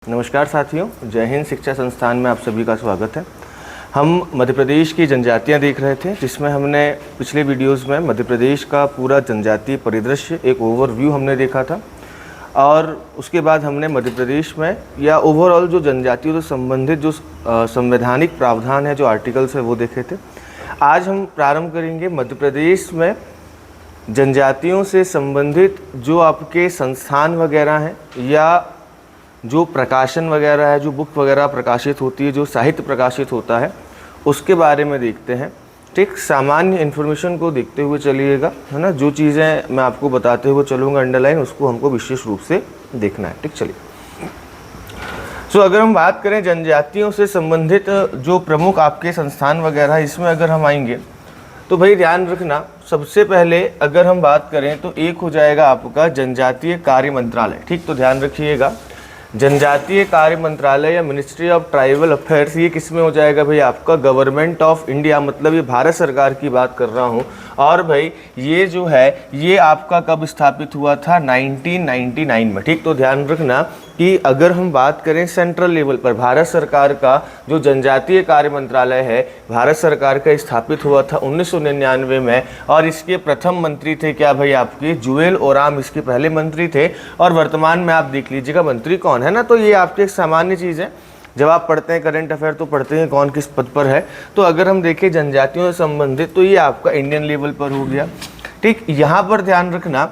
नमस्कार साथियों, जय हिंद शिक्षा संस्थान में आप सभी का स्वागत है। हम मध्य प्रदेश की जनजातियां देख रहे थे, जिसमें हमने पिछले वीडियोस में मध्य प्रदेश का पूरा जनजातीय परिदृश्य एक ओवरव्यू हमने देखा था और उसके बाद हमने मध्य प्रदेश में या ओवरऑल जो जनजातियों से संबंधित जो संवैधानिक प्रावधान है, जो आर्टिकल्स है, वो देखे थे। आज हम प्रारंभ करेंगे मध्य प्रदेश में जनजातियों से संबंधित जो आपके संस्थान वगैरह हैं या जो प्रकाशन वगैरह है, जो बुक वगैरह प्रकाशित होती है, जो साहित्य प्रकाशित होता है, उसके बारे में देखते हैं। ठीक, सामान्य इन्फॉर्मेशन को देखते हुए चलिएगा, है ना। जो चीज़ें मैं आपको बताते हुए चलूँगा अंडरलाइन, उसको हमको विशेष रूप से देखना है। ठीक, चलिए। अगर हम बात करें जनजातियों से संबंधित जो प्रमुख आपके संस्थान वगैरह, इसमें अगर हम आएंगे तो भाई ध्यान रखना, सबसे पहले अगर हम बात करें तो एक हो जाएगा आपका जनजातीय कार्य मंत्रालय। ठीक, तो ध्यान रखिएगा, जनजातीय कार्य मंत्रालय या मिनिस्ट्री ऑफ ट्राइबल अफेयर्स, ये किस में हो जाएगा भाई? आपका गवर्नमेंट ऑफ इंडिया, मतलब ये भारत सरकार की बात कर रहा हूँ। और भाई ये जो है ये आपका कब स्थापित हुआ था? 1999 में। ठीक, तो ध्यान रखना कि अगर हम बात करें सेंट्रल लेवल पर, भारत सरकार का जो जनजातीय कार्य मंत्रालय है, भारत सरकार का स्थापित हुआ था 1999 में। और इसके प्रथम मंत्री थे क्या भाई? आपके जुएल ओराम इसके पहले मंत्री थे। और वर्तमान में आप देख लीजिएगा मंत्री कौन है ना। तो ये आपकी एक सामान्य चीज़ है, जब आप पढ़ते हैं करंट अफेयर तो पढ़ते हैं कौन किस पद पर है। तो अगर हम देखें जनजातियों से संबंधित, तो ये आपका इंडियन लेवल पर हो गया। ठीक, यहाँ पर ध्यान रखना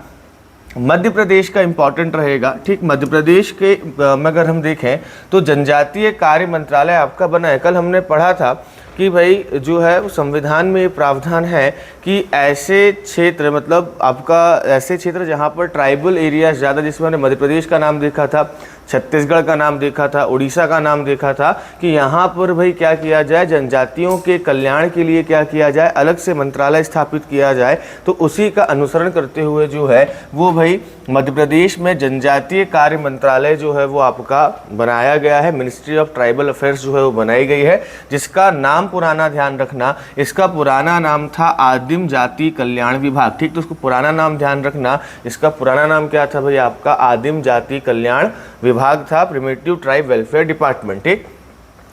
मध्य प्रदेश का इंपॉर्टेंट रहेगा। ठीक, मध्य प्रदेश के में अगर हम देखें तो जनजातीय कार्य मंत्रालय आपका बना है। कल हमने पढ़ा था कि भाई जो है वो संविधान में ये प्रावधान है कि ऐसे क्षेत्र, मतलब आपका ऐसे क्षेत्र जहाँ पर ट्राइबल एरिया ज़्यादा, जिसमें हमने मध्य प्रदेश का नाम देखा था, छत्तीसगढ़ का नाम देखा था, उड़ीसा का नाम देखा था, कि यहाँ पर भाई क्या किया जाए, जनजातियों के कल्याण के लिए क्या किया जाए, अलग से मंत्रालय स्थापित किया जाए। तो उसी का अनुसरण करते हुए जो है वो भाई मध्य प्रदेश में जनजातीय कार्य मंत्रालय जो है वो आपका बनाया गया है। मिनिस्ट्री ऑफ ट्राइबल अफेयर्स जो है वो बनाई गई है, जिसका नाम पुराना ध्यान रखना, इसका पुराना नाम था आदिम जाति कल्याण विभाग। ठीक, तो उसको पुराना नाम ध्यान रखना, इसका पुराना नाम क्या था भाई? आपका आदिम जाति कल्याण विभाग था, प्रिमिटिव ट्राइब वेलफेयर डिपार्टमेंट। ठीक,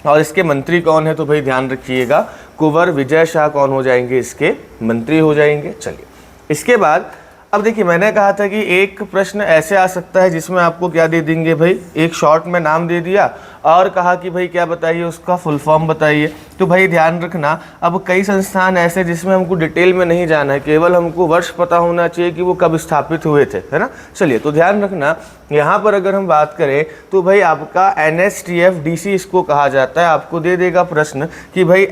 और इसके मंत्री कौन है? तो भाई ध्यान रखिएगा, कुंवर विजय शाह कौन हो जाएंगे? इसके मंत्री हो जाएंगे। चलिए, इसके बाद अब देखिए, मैंने कहा था कि एक प्रश्न ऐसे आ सकता है जिसमें आपको क्या दे देंगे भाई, एक शॉर्ट में नाम दे दिया और कहा कि भाई क्या बताइए, उसका फुल फॉर्म बताइए। तो भाई ध्यान रखना, अब कई संस्थान ऐसे जिसमें हमको डिटेल में नहीं जाना है, केवल हमको वर्ष पता होना चाहिए कि वो कब स्थापित हुए थे, है ना। चलिए, तो ध्यान रखना, यहाँ पर अगर हम बात करें तो भाई आपका NSTF-DC इसको कहा जाता है। आपको दे देगा प्रश्न कि भाई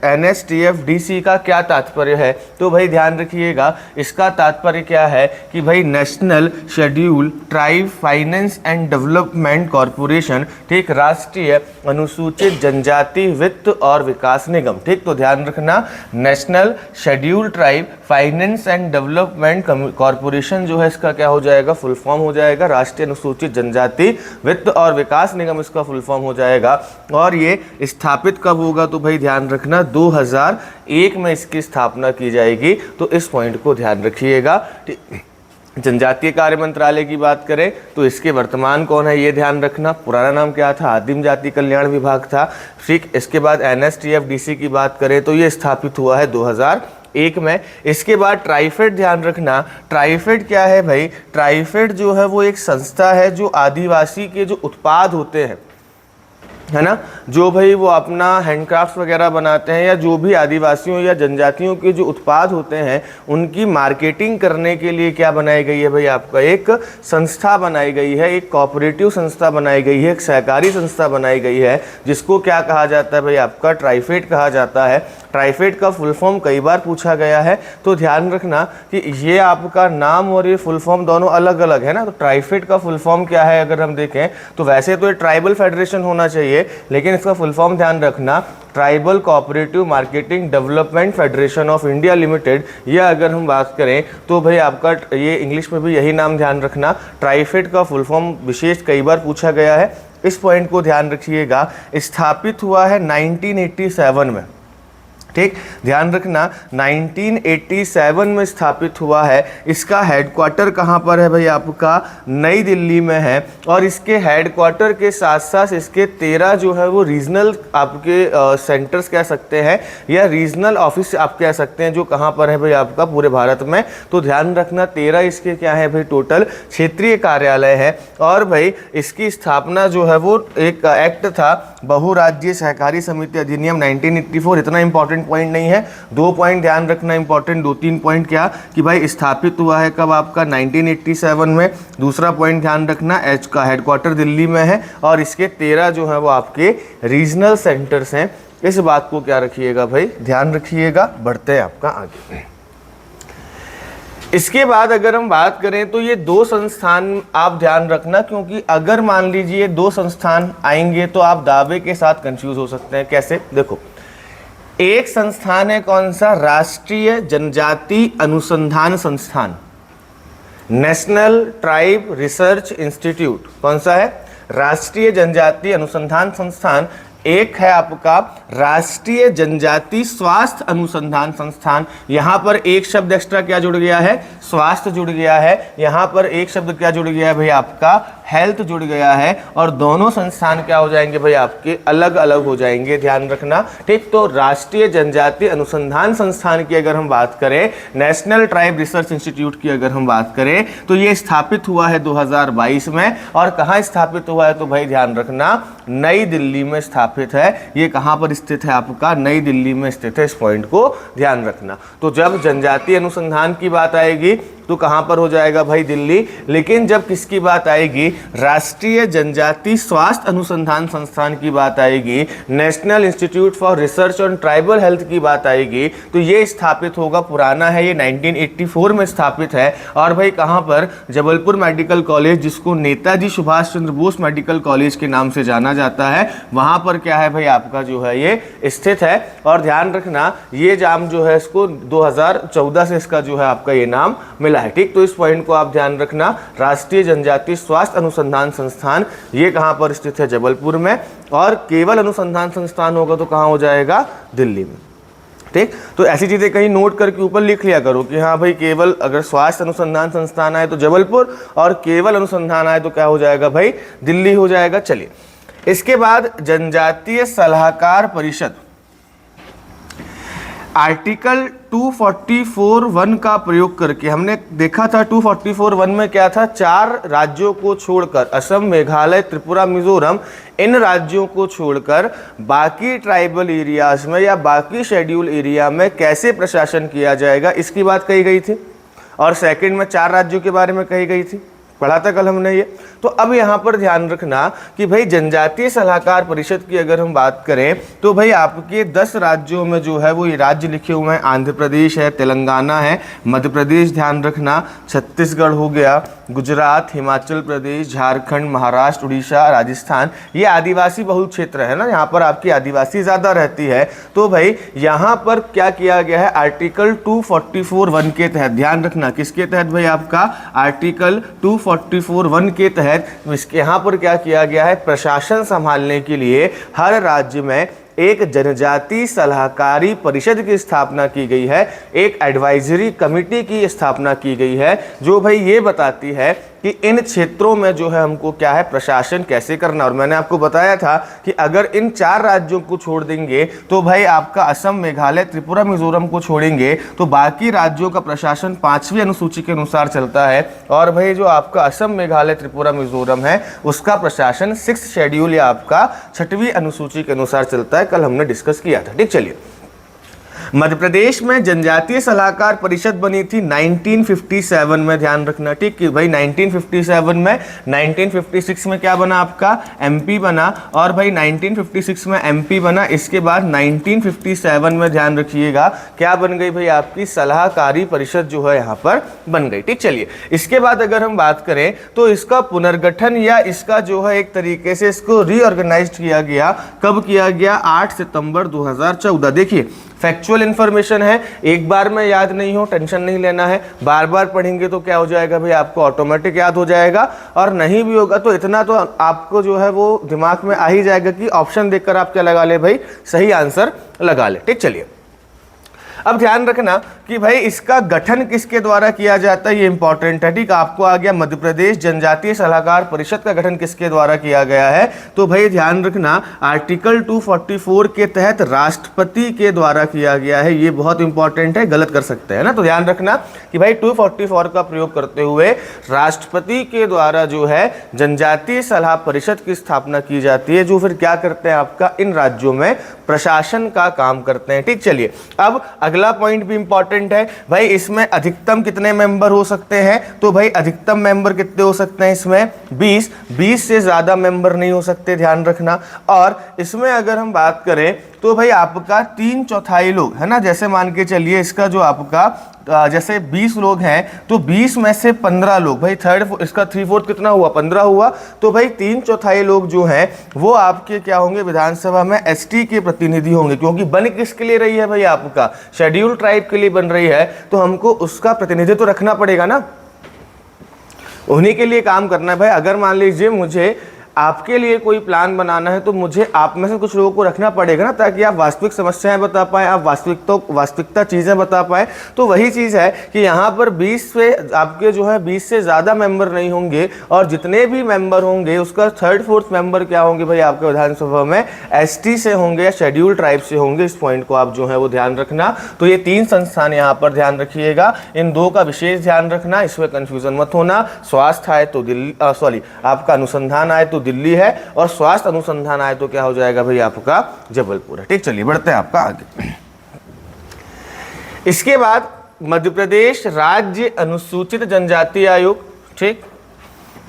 NSTF-DC का क्या तात्पर्य है? तो भाई ध्यान रखिएगा, इसका तात्पर्य क्या है कि भाई national schedule tribe finance and development corporation. ठीक, राष्ट्रीय अनुसूचित जनजाति वित्त और विकास निगम। ठीक, तो ध्यान रखना, national schedule tribe finance and development corporation जो है इसका क्या हो जाएगा? फुल फॉर्म हो जाएगा राष्ट्रीय अनुसूचित जनजाति वित्त और विकास निगम, इसका फुल फॉर्म हो जाएगा। और ये स्थापित कब होगा? तो भाई ध्यान रखना 2001 में इसकी स्थापना की जाएगी। तो इस पॉइंट को ध्यान रखिएगा। जनजातीय कार्य मंत्रालय की बात करें तो इसके वर्तमान कौन है ये ध्यान रखना। पुराना नाम क्या था? आदिम जाति कल्याण विभाग था। ठीक, इसके बाद NSTF-DC की बात करें तो ये स्थापित हुआ है 2001 में। इसके बाद ट्राइफेड ध्यान रखना, ट्राइफेड क्या है भाई? ट्राइफेड जो है वो एक संस्था है जो आदिवासी के जो उत्पाद होते हैं, है ना, जो भाई वो अपना हैंडक्राफ्ट वगैरह बनाते हैं, या जो भी आदिवासियों या जनजातियों के जो उत्पाद होते हैं उनकी मार्केटिंग करने के लिए क्या बनाई गई है भाई? आपका एक संस्था बनाई गई है, एक कोऑपरेटिव संस्था बनाई गई है, एक सहकारी संस्था बनाई गई है, जिसको क्या कहा जाता है भाई? आपका ट्राइफेड कहा जाता है। ट्राइफेड का फुल फॉर्म कई बार पूछा गया है, तो ध्यान रखना कि ये आपका नाम और ये फुल फॉर्म दोनों अलग अलग है ना। तो ट्राइफेड का फुल फॉर्म क्या है अगर हम देखें तो वैसे तो ये ट्राइबल फेडरेशन होना चाहिए, लेकिन इसका फुल फॉर्म ध्यान रखना, tribal cooperative marketing development federation of India limited. या अगर हम बात करें तो भाई आपका ये इंग्लिश में भी यही नाम ध्यान रखना। ट्राइफेड का फुल फॉर्म विशेष कई बार पूछा गया है, इस पॉइंट को ध्यान रखिएगा। स्थापित हुआ है 1987 में। ठीक, ध्यान रखना 1987 में स्थापित हुआ है। इसका हेडक्वार्टर कहाँ पर है भाई आपका, नई दिल्ली में है। और इसके हेडक्वार्टर के साथ साथ इसके 13 जो है वो रीजनल आपके सेंटर्स कह सकते हैं या रीजनल ऑफिस आप कह सकते हैं, जो कहाँ पर है भाई आपका पूरे भारत में। तो ध्यान रखना 13 इसके क्या है भाई टोटल क्षेत्रीय कार्यालय है। और भाई इसकी स्थापना जो है वो एक एक्ट था, बहुराज्यीय सहकारी समिति अधिनियम 1984। इतना इंपॉर्टेंट पॉइंट नहीं है, 2 पॉइंट ध्यान रखना इंपॉर्टेंट, 2-3 पॉइंट क्या कि भाई स्थापित हुआ है कब आपका 1987 में। दूसरा पॉइंट ध्यान रखना एच का हेडक्वार्टर दिल्ली में है और इसके 13 जो है वो आपके रीजनल सेंटर्स हैं। इस बात को क्या रखिएगा भाई, ध्यान रखिएगा। बढ़ते हैं आपका आगे। इसके बाद अगर हम बात करें तो ये 2 संस्थान आप ध्यान रखना, क्योंकि अगर मान लीजिए 2 संस्थान आएंगे तो आप दावे के साथ कंफ्यूज हो सकते हैं। कैसे, देखो एक संस्थान है कौन सा, राष्ट्रीय जनजाति अनुसंधान संस्थान, नेशनल ट्राइब रिसर्च इंस्टीट्यूट। कौन सा है, राष्ट्रीय जनजाति अनुसंधान संस्थान। एक है आपका राष्ट्रीय जनजाति स्वास्थ्य अनुसंधान संस्थान। यहां पर एक शब्द एक्स्ट्रा क्या जुड़ गया है, स्वास्थ्य जुड़ गया है। यहां पर एक शब्द क्या जुड़ गया है भाई आपका, हेल्थ जुड़ गया है। और दोनों संस्थान क्या हो जाएंगे भाई आपके, अलग अलग हो जाएंगे, ध्यान रखना। ठीक, तो राष्ट्रीय जनजाति अनुसंधान संस्थान की अगर हम बात करें, नेशनल ट्राइब रिसर्च इंस्टीट्यूट की अगर हम बात करें, तो ये स्थापित हुआ है 2022 में। और कहाँ स्थापित हुआ है, तो भाई ध्यान रखना नई दिल्ली में स्थापित है। ये कहाँ पर स्थित है आपका, नई दिल्ली में स्थित है। इस पॉइंट को ध्यान रखना। तो जब जनजातीय अनुसंधान की बात आएगी तो कहाँ पर हो जाएगा भाई, दिल्ली। लेकिन जब किसकी बात आएगी, राष्ट्रीय जनजाति स्वास्थ्य अनुसंधान संस्थान की बात आएगी, national institute for research on tribal health की बात आएगी, तो ये स्थापित होगा, पुराना है, ये 1984 में स्थापित है। और भाई कहाँ पर, जबलपुर मेडिकल कॉलेज, जिसको नेताजी सुभाष चंद्र बोस मेडिकल कॉलेज के नाम से जाना जाता है, वहाँ पर क्या है भाई आपका जो है ये स्थित है। और ध्यान रखना ये नाम जो है इसको 2014 से इसका जो है आपका ये नाम मिला है। ठीक, तो इस पॉइंट को आप ध्यान रखना। राष्ट्रीय जनजाति स्वास्थ्य अनुसंधान संस्थान ये कहां पर स्थित है, जबलपुर में। और केवल अनुसंधान संस्थान होगा तो कहां हो जाएगा, दिल्ली में। ठीक, तो ऐसी चीजें कहीं नोट करके ऊपर लिख लिया करो कि हाँ भाई केवल अगर स्वास्थ्य अनुसंधान संस्थान आए तो जबलपुर, और केवल अनुसंधान आए तो क्या हो जाएगा भाई, दिल्ली हो जाएगा। चलिए, इसके बाद जनजातीय सलाहकार परिषद, आर्टिकल 244(1) का प्रयोग करके हमने देखा था। 244(1) में क्या था, 4 राज्यों को छोड़कर, असम, मेघालय, त्रिपुरा, मिजोरम, इन राज्यों को छोड़कर बाकी ट्राइबल एरियाज में या बाकी शेड्यूल एरिया में कैसे प्रशासन किया जाएगा, इसकी बात कही गई थी। और सेकंड में 4 राज्यों के बारे में कही गई थी, पढ़ा था कल हमने ये। तो अब यहाँ पर ध्यान रखना कि भाई जनजातीय सलाहकार परिषद की अगर हम बात करें तो भाई आपके 10 राज्यों में जो है वो ये राज्य लिखे हुए हैं, आंध्र प्रदेश है, तेलंगाना है, मध्य प्रदेश ध्यान रखना, छत्तीसगढ़ हो गया, गुजरात, हिमाचल प्रदेश, झारखंड, महाराष्ट्र, उड़ीसा, राजस्थान। ये आदिवासी बहुल क्षेत्र है ना, यहाँ पर आपकी आदिवासी ज़्यादा रहती है। तो भाई यहाँ पर क्या किया गया है, आर्टिकल 244(1) के तहत, ध्यान रखना किसके तहत भाई आपका, आर्टिकल 244(1) के तहत इसके यहाँ पर क्या किया गया है, प्रशासन संभालने के लिए हर राज्य में एक जनजाति सलाहकारी परिषद की स्थापना की गई है, एक एडवाइजरी कमेटी की स्थापना की गई है, जो भाई ये बताती है कि इन क्षेत्रों में जो है हमको क्या है, प्रशासन कैसे करना। और मैंने आपको बताया था कि अगर इन 4 राज्यों को छोड़ देंगे तो भाई आपका असम, मेघालय, त्रिपुरा, मिजोरम को छोड़ेंगे तो बाकी राज्यों का प्रशासन 5वीं अनुसूची के अनुसार चलता है। और भाई जो आपका असम, मेघालय, त्रिपुरा, मिजोरम है उसका प्रशासन 6th शेड्यूल या आपका 6वीं अनुसूची के अनुसार चलता है। कल हमने डिस्कस किया था। ठीक, चलिए, मध्य प्रदेश में जनजातीय सलाहकार परिषद बनी थी 1957 में, ध्यान रखना। ठीक कि भाई 1957 में, 1956 में क्या बना आपका, एमपी बना। और भाई 1956 में एमपी बना, इसके बाद 1957 में ध्यान रखिएगा क्या बन गई भाई आपकी, सलाहकारी परिषद जो है यहाँ पर बन गई। ठीक, चलिए, इसके बाद अगर हम बात करें तो इसका पुनर्गठन या इसका जो है एक तरीके से इसको रीऑर्गेनाइज किया गया, कब किया गया, 8 सितंबर 2014। देखिए फैक्चुअल इन्फॉर्मेशन है, एक बार में याद नहीं हो, टेंशन नहीं लेना है, बार बार पढ़ेंगे तो क्या हो जाएगा भाई आपको ऑटोमेटिक याद हो जाएगा। और नहीं भी होगा तो इतना तो आपको जो है वो दिमाग में आ ही जाएगा कि ऑप्शन देखकर आप क्या लगा ले भाई, सही आंसर लगा ले। ठीक, चलिए, अब ध्यान रखना कि भाई इसका गठन किसके द्वारा किया जाता है, ये इंपॉर्टेंट है। ठीक, आपको आ गया मध्य प्रदेश जनजातीय सलाहकार परिषद का गठन किसके द्वारा किया गया है, तो भाई ध्यान रखना आर्टिकल 244 के तहत राष्ट्रपति के द्वारा किया गया है। ये बहुत इंपॉर्टेंट है, गलत कर सकते हैं ना, तो ध्यान रखना कि भाई 244 का प्रयोग करते हुए राष्ट्रपति के द्वारा जो है जनजातीय सलाह परिषद की स्थापना की जाती है, जो फिर क्या करते हैं, आपका इन राज्यों में प्रशासन का काम करते हैं। ठीक, चलिए अब अगला पॉइंट भी इंपॉर्टेंट है भाई, इसमें अधिकतम कितने मेंबर हो सकते हैं, तो भाई अधिकतम मेंबर कितने हो सकते हैं इसमें 20 से ज्यादा मेंबर नहीं हो सकते, ध्यान रखना। और इसमें अगर हम बात करें तो भाई आपका 3/4 लोग है ना, जैसे मान के चलिए इसका जो आपका जैसे 20 लोग हैं तो 20 में से 15 लोग, भाई इसका 3/4 कितना हुआ, 15 हुआ, तो भाई 3/4 लोग जो हैं वो आपके क्या होंगे, विधानसभा में एसटी के प्रतिनिधि होंगे, क्योंकि बन किसके लिए रही है भाई, आपका शेड्यूल ट्राइब के लिए बन रही है, तो हमको उसका प्रतिनिधित्व तो रखना पड़ेगा ना, उन्हीं के लिए काम करना है भाई। अगर मान लीजिए मुझे आपके लिए कोई प्लान बनाना है तो मुझे आप में से कुछ लोगों को रखना पड़ेगा ना, ताकि आप वास्तविक समस्याएं बता पाएं, आप वास्तविकता चीज़ें बता पाएं। तो वही चीज़ है कि यहाँ पर 20 से आपके जो है 20 से ज़्यादा मेंबर नहीं होंगे, और जितने भी मेंबर होंगे उसका 3/4 मेंबर क्या होंगे भाई आपके विधानसभा में एसटी से होंगे या शेड्यूल ट्राइब से होंगे। इस पॉइंट को आप जो है वो ध्यान रखना। तो ये 3 संस्थान यहाँ पर ध्यान रखिएगा, इन 2 का विशेष ध्यान रखना, इसमें कन्फ्यूजन मत होना। स्वास्थ्य आए तो दिल्ली, आपका अनुसंधान आए तो दिल्ली है, और स्वास्थ्य अनुसंधान आए तो क्या हो जाएगा भाई आपका जबलपुर है। ठीक, चलिए बढ़ते हैं आपका आगे। इसके बाद मध्य प्रदेश राज्य अनुसूचित जनजाति आयोग। ठीक,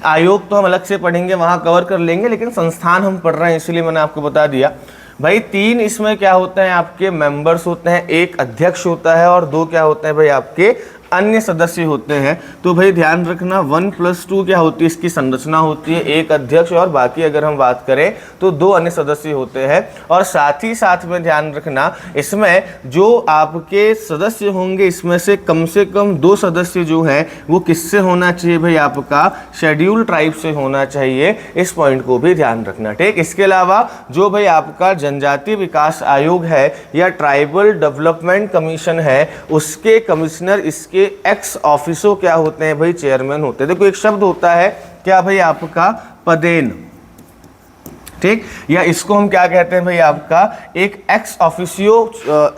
आयोग तो हम अलग से पढ़ेंगे, वहां कवर कर लेंगे, लेकिन संस्थान हम पढ़ रहे हैं इसलिए मैंने आपको बता दिया। भाई 3 इसमें क्या होते हैं, आपके मेंबर्स होते हैं, 1 अध्यक्ष होता है और 2 क्या होते हैं भाई आपके अन्य सदस्य होते हैं। तो भाई ध्यान रखना 1+2 क्या होती है, इसकी संरचना होती है, 1 अध्यक्ष और बाकी अगर हम बात करें तो 2 अन्य सदस्य होते हैं। और साथ ही साथ में ध्यान रखना इसमें जो आपके सदस्य होंगे इसमें से कम 2 सदस्य जो हैं वो किससे होना चाहिए भाई, आपका शेड्यूल ट्राइब से होना चाहिए। इस पॉइंट को भी ध्यान रखना। ठीक, इसके अलावा जो भाई आपका जनजातीय विकास आयोग है या ट्राइबल डेवलपमेंट कमीशन है, उसके कमिश्नर इसके एक्स ऑफिसो क्या होते हैं भाई, चेयरमैन होते हैं। देखो एक शब्द होता है क्या भाई आपका, पदेन। ठीक, या इसको हम क्या कहते हैं भाई, आपका एक एक्स ऑफिसियो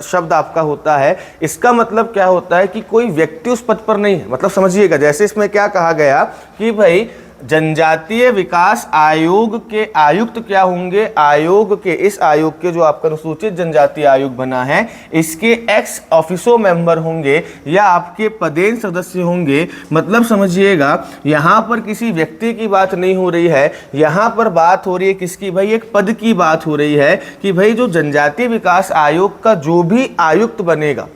शब्द आपका होता है। इसका मतलब क्या होता है कि कोई व्यक्ति उस पद पर नहीं है, मतलब समझिएगा, जैसे इसमें क्या कहा गया कि भाई जनजातीय विकास आयोग के आयुक्त क्या होंगे, आयोग के, इस आयोग के जो आपका अनुसूचित जनजाति आयोग बना है इसके एक्स ऑफिसो मेंबर होंगे या आपके पदेन सदस्य होंगे। मतलब समझिएगा यहाँ पर किसी व्यक्ति की बात नहीं हो रही है, यहाँ पर बात हो रही है किसकी भाई, एक पद की बात हो रही है कि भाई जो जनजातीय विकास आयोग का जो भी आयुक्त बनेगा,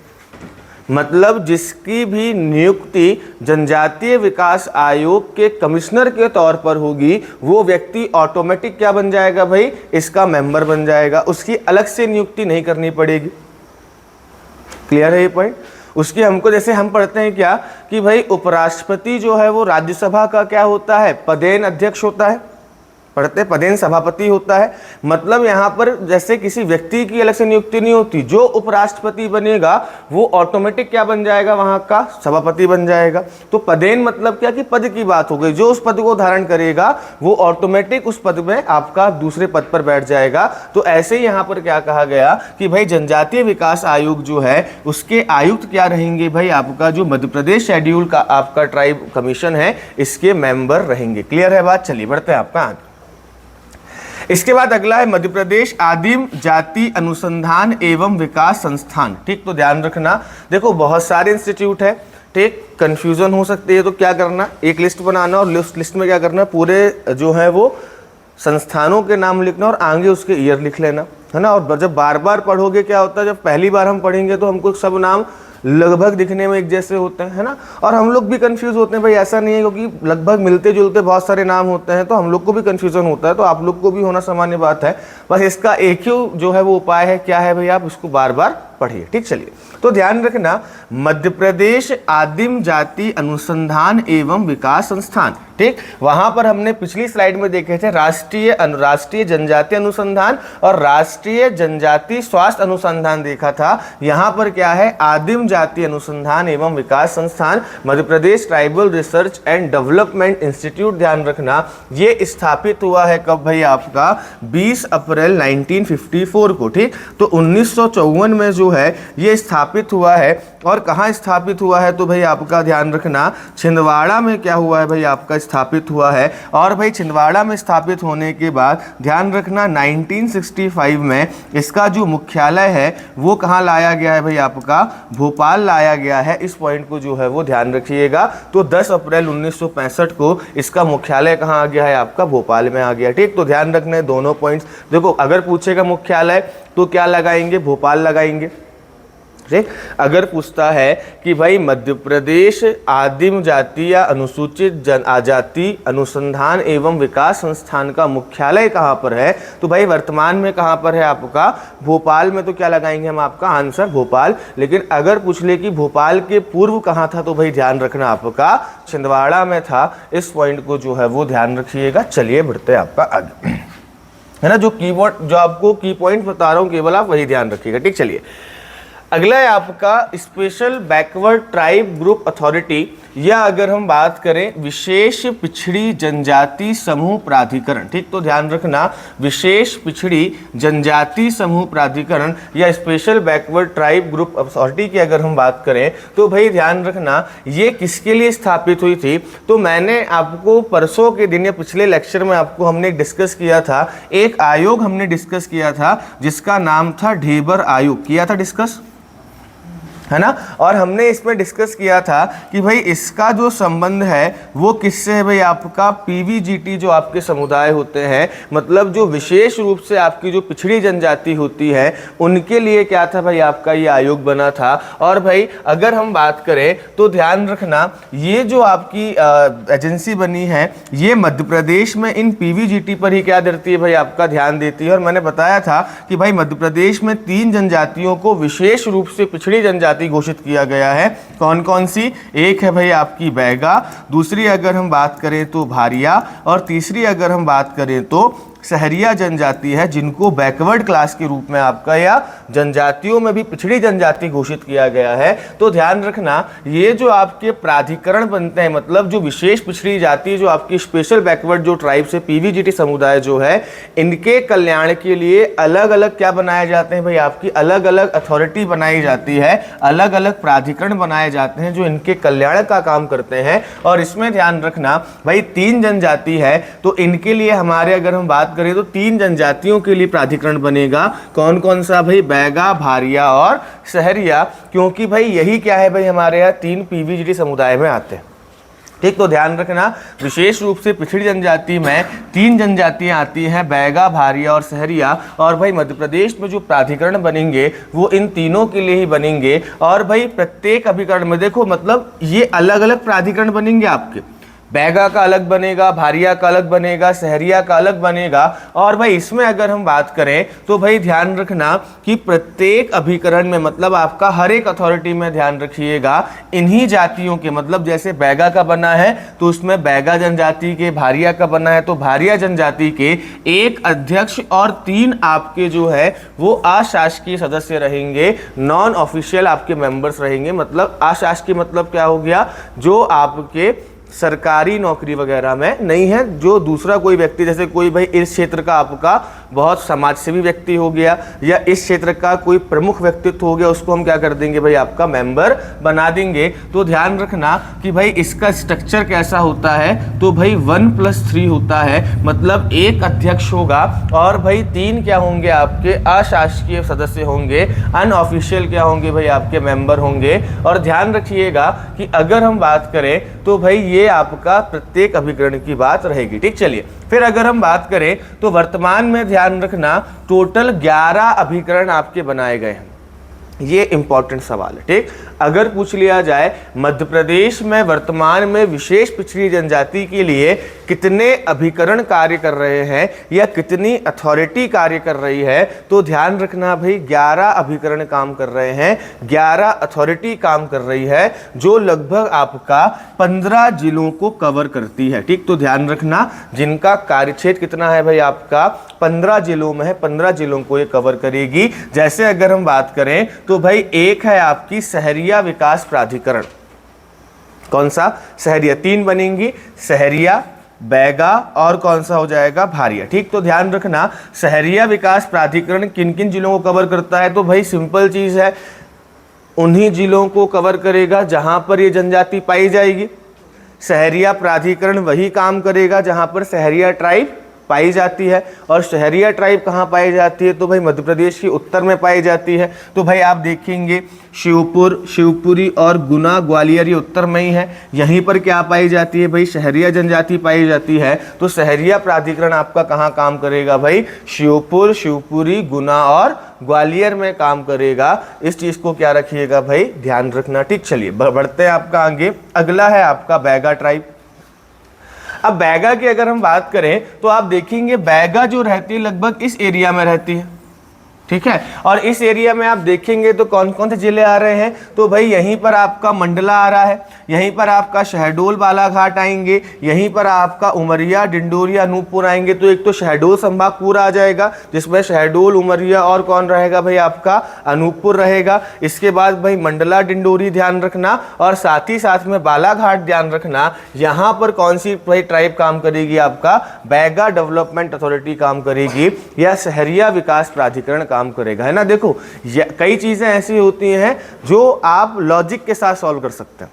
मतलब जिसकी भी नियुक्ति जनजातीय विकास आयोग के कमिश्नर के तौर पर होगी, वो व्यक्ति ऑटोमेटिक क्या बन जाएगा भाई, इसका मेंबर बन जाएगा, उसकी अलग से नियुक्ति नहीं करनी पड़ेगी। क्लियर है ये पॉइंट। उसकी हमको, जैसे हम पढ़ते हैं क्या कि भाई उपराष्ट्रपति जो है वो राज्यसभा का क्या होता है, पदेन अध्यक्ष होता है, पढ़ते पदेन सभापति होता है। मतलब यहाँ पर जैसे किसी व्यक्ति की अलग से नियुक्ति नहीं होती, जो उपराष्ट्रपति बनेगा वो ऑटोमेटिक क्या बन जाएगा, वहाँ का सभापति बन जाएगा। तो पदेन मतलब क्या कि पद की बात हो गई, जो उस पद को धारण करेगा वो ऑटोमेटिक उस पद में आपका दूसरे पद पर बैठ जाएगा। तो ऐसे ही यहाँ पर क्या कहा गया कि भाई जनजातीय विकास आयोग जो है उसके आयुक्त क्या रहेंगे भाई, आपका जो मध्य प्रदेश शेड्यूल का आपका ट्राइब कमीशन है इसके मेंबर रहेंगे। क्लियर है बात। चलिए बढ़ते हैं आपका आगे। इसके बाद अगला है मध्य प्रदेश आदिम जाति अनुसंधान एवं विकास संस्थान। ठीक, तो ध्यान रखना, देखो बहुत सारे इंस्टीट्यूट है, ठीक, कंफ्यूजन हो सकती है, तो क्या करना, एक लिस्ट बनाना और लिस्ट में क्या करना, पूरे जो है वो संस्थानों के नाम लिखना और आगे उसके ईयर लिख लेना, है ना। और जब बार बार पढ़ोगे क्या होता है, जब पहली बार हम पढ़ेंगे तो हमको सब नाम लगभग दिखने में एक जैसे होते हैं, है ना, और हम लोग भी कंफ्यूज होते हैं। भाई ऐसा नहीं है, क्योंकि लगभग मिलते जुलते बहुत सारे नाम होते हैं तो हम लोग को भी कंफ्यूजन होता है, तो आप लोग को भी होना सामान्य बात है। बस इसका एक ही जो है वो उपाय है, क्या है भाई, आप इसको बार बार पढ़िए। ठीक, चलिए तो ध्यान रखना, मध्य प्रदेश आदिम जाति अनुसंधान एवं विकास संस्थान। ठीक। ठीक। वहां पर हमने पिछली स्लाइड में देखे थे राष्ट्रीय जनजातीय अनुसंधान और राष्ट्रीय जनजातीय स्वास्थ्य अनुसंधान देखा था। यहां पर क्या है, आदिम जाति अनुसंधान एवं विकास संस्थान Madhya Pradesh tribal research and development institute, ध्यान रखना, ये स्थापित हुआ है कब भाई आपका 20 अप्रैल 1954 को, ठीक। तो 1954 में जो है ये स्थापित हुआ है। और कहाँ स्थापित हुआ है, तो भाई आपका ध्यान रखना छिंदवाड़ा में क्या हुआ है भाई आपका स्थापित हुआ है। और भाई छिंदवाड़ा में स्थापित होने के बाद ध्यान रखना 1965 में इसका जो मुख्यालय है वो कहाँ लाया गया है भाई आपका, भोपाल लाया गया है। इस पॉइंट को जो है वो ध्यान रखिएगा। तो 10 अप्रैल 1965 को इसका मुख्यालय कहाँ आ गया है, आपका भोपाल में आ गया, ठीक। तो ध्यान रखना दोनों पॉइंट्स। देखो अगर पूछेगा मुख्यालय तो क्या लगाएंगे, भोपाल लगाएंगे, ठीक। अगर पूछता है कि भाई मध्य प्रदेश आदिम जाति या अनुसूचित जनजाति अनुसंधान एवं विकास संस्थान का मुख्यालय कहाँ पर है, तो भाई वर्तमान में कहाँ पर है आपका, भोपाल में। तो क्या लगाएंगे हम, आपका आंसर भोपाल। लेकिन अगर पूछ ले कि भोपाल के पूर्व कहाँ था, तो भाई ध्यान रखना आपका छिंदवाड़ा में था। इस पॉइंट को जो है वो ध्यान रखिएगा। चलिए बढ़ते हैं आपका आगे, है ना। जो कीवर्ड, जो आपको की पॉइंट बता रहा हूँ केवल आप वही ध्यान रखिएगा, ठीक। चलिए अगला है आपका special backward tribe group authority, या अगर हम बात करें विशेष पिछड़ी जनजाति समूह प्राधिकरण, ठीक। तो ध्यान रखना विशेष पिछड़ी जनजाति समूह प्राधिकरण या special backward tribe group authority की अगर हम बात करें तो भाई ध्यान रखना ये किसके लिए स्थापित हुई थी। तो मैंने आपको परसों के दिन या पिछले लेक्चर में आपको हमने डिस्कस किया था, एक आयोग हमने डिस्कस किया था जिसका नाम था ढेबर आयोग, किया था डिस्कस, है ना। और हमने इसमें डिस्कस किया था कि भाई इसका जो संबंध है वो किससे है भाई आपका, पीवीजीटी जो आपके समुदाय होते हैं, मतलब जो विशेष रूप से आपकी जो पिछड़ी जनजाति होती है उनके लिए क्या था भाई आपका ये आयोग बना था। और भाई अगर हम बात करें तो ध्यान रखना ये जो आपकी एजेंसी बनी है ये मध्य प्रदेश में इन पीवीजीटी पर ही क्या देती है भाई आपका, ध्यान देती है। और मैंने बताया था कि भाई मध्य प्रदेश में 3 जनजातियों को विशेष रूप से पिछड़ी जनजाति घोषित किया गया है। कौन कौन सी, एक है भाई आपकी बैगा, दूसरी अगर हम बात करें तो भारिया, और तीसरी अगर हम बात करें तो सहरिया जनजाति है, जिनको बैकवर्ड क्लास के रूप में आपका या जनजातियों में भी पिछड़ी जनजाति घोषित किया गया है। तो ध्यान रखना ये जो आपके प्राधिकरण बनते हैं, मतलब जो विशेष पिछड़ी जाति जो आपकी स्पेशल बैकवर्ड जो ट्राइब से पीवीजीटी समुदाय जो है, इनके कल्याण के लिए अलग अलग क्या बनाए जाते हैं भाई आपकी, अलग अलग अथॉरिटी बनाई जाती है, अलग अलग प्राधिकरण बनाए जाते हैं जो इनके कल्याण का काम करते हैं। और इसमें ध्यान रखना भाई 3 जनजाति है तो इनके लिए हमारे अगर हम बात करें तो 3 जनजातियों के लिए प्राधिकरण बनेगा। कौन कौन सा भाई, बैगा, भारिया और सहरिया, क्योंकि भाई यही क्या है भाई हमारे यहाँ 3 पीवीजीटी समुदाय में आते हैं, ठीक। तो ध्यान रखना विशेष रूप से पिछड़ी जनजाति में 3 जनजातियां आती हैं, बैगा, भारिया और सहरिया। और भाई मध्य प्रदेश में जो प्राधिकरण बनेंगे वो इन तीनों के लिए ही बनेंगे। और भाई प्रत्येक अभिकरण में देखो मतलब ये अलग अलग प्राधिकरण बनेंगे आपके, बैगा का अलग बनेगा, भारिया का अलग बनेगा, सहरिया का अलग बनेगा। और भाई इसमें अगर हम बात करें तो भाई ध्यान रखना कि प्रत्येक अभिकरण में मतलब आपका हर एक अथॉरिटी में ध्यान रखिएगा इन्हीं जातियों के, मतलब जैसे बैगा का बना है तो उसमें बैगा जनजाति के, भारिया का बना है तो भारिया जनजाति के 1 अध्यक्ष और 3 आपके जो है वो अशासकीय सदस्य रहेंगे, नॉन ऑफिशियल आपके मेंबर्स रहेंगे। मतलब अशासकीय मतलब क्या हो गया, जो आपके सरकारी नौकरी वगैरह में नहीं है, जो दूसरा कोई व्यक्ति, जैसे कोई भाई इस क्षेत्र का आपका बहुत समाजसेवी व्यक्ति हो गया या इस क्षेत्र का कोई प्रमुख व्यक्तित्व हो गया, उसको हम क्या कर देंगे भाई आपका मेंबर बना देंगे। तो ध्यान रखना कि भाई इसका स्ट्रक्चर कैसा होता है, तो भाई 1+3 होता है, मतलब 1 अध्यक्ष होगा और भाई 3 क्या होंगे आपके अशासकीय सदस्य होंगे, अनऑफिशियल क्या होंगे भाई आपके मेंबर होंगे। और ध्यान रखिएगा कि अगर हम बात करें तो भाई ये आपका प्रत्येक अभिकरण की बात रहेगी, ठीक। चलिए फिर अगर हम बात करें तो वर्तमान में ध्यान रखना टोटल 11 अभिकरण आपके बनाए गए हैं, ये इंपॉर्टेंट सवाल है, ठीक। अगर पूछ लिया जाए मध्य प्रदेश में वर्तमान में विशेष पिछड़ी जनजाति के लिए कितने अभिकरण कार्य कर रहे हैं या कितनी अथॉरिटी कार्य कर रही है, तो ध्यान रखना भाई 11 अभिकरण काम कर रहे हैं, 11 अथॉरिटी काम कर रही है, जो लगभग आपका 15 जिलों को कवर करती है। ठीक, तो ध्यान रखना जिनका कार्यक्षेत्र कितना है भाई आपका 15 जिलों में है, 15 जिलों को ये कवर करेगी। जैसे अगर हम बात करें तो भाई एक है आपकी सहरिया विकास प्राधिकरण। कौन सा? सहरिया। 3 बनेंगी, सहरिया, बैगा और कौन सा हो जाएगा? भारिया। ठीक, तो ध्यान रखना सहरिया विकास प्राधिकरण किन किन जिलों को कवर करता है, तो भाई सिंपल चीज है, उन्हीं जिलों को कवर करेगा जहां पर ये जनजाति पाई जाएगी। सहरिया प्राधिकरण वही काम करेगा जहां पर सहरिया ट्राइब पाई जाती है। और सहरिया ट्राइब कहाँ पाई जाती है, तो भाई मध्य प्रदेश के उत्तर में पाई जाती है। तो भाई आप देखेंगे शिवपुर, शिवपुरी और गुना, ग्वालियर ये उत्तर में ही है। यहीं पर क्या पाई जाती है भाई? सहरिया जनजाति पाई जाती है। तो सहरिया प्राधिकरण आपका कहाँ काम करेगा भाई? शिवपुर, शिवपुरी, गुना और ग्वालियर में काम करेगा। इस चीज को क्या रखिएगा भाई? ध्यान रखना। ठीक, चलिए बढ़ते हैं आपका आगे। अगला है आपका बैगा ट्राइब। अब बैगा की अगर हम बात करें तो आप देखेंगे बैगा जो रहती है लगभग इस एरिया में रहती है। ठीक है, और इस एरिया में आप देखेंगे तो कौन कौन से जिले आ रहे हैं, तो भाई यहीं पर आपका मंडला आ रहा है, यहीं पर आपका शहडोल बालाघाट आएंगे, यहीं पर आपका उमरिया, डिंडोरिया, अनूपपुर आएंगे। तो एक तो शहडोल संभाग पूरा आ जाएगा जिसमें शहडोल, उमरिया और कौन रहेगा भाई आपका? अनूपपुर रहेगा। इसके बाद भाई मंडला, डिंडोरी ध्यान रखना, और साथ ही साथ में बालाघाट ध्यान रखना। यहाँ पर कौन सी भाई ट्राइब काम करेगी? आपका बैगा डेवलपमेंट अथॉरिटी काम करेगी या सहरिया विकास प्राधिकरण काम करेगा, है ना। देखो कई चीजें ऐसी होती हैं जो आप लॉजिक के साथ सॉल्व कर सकते हैं।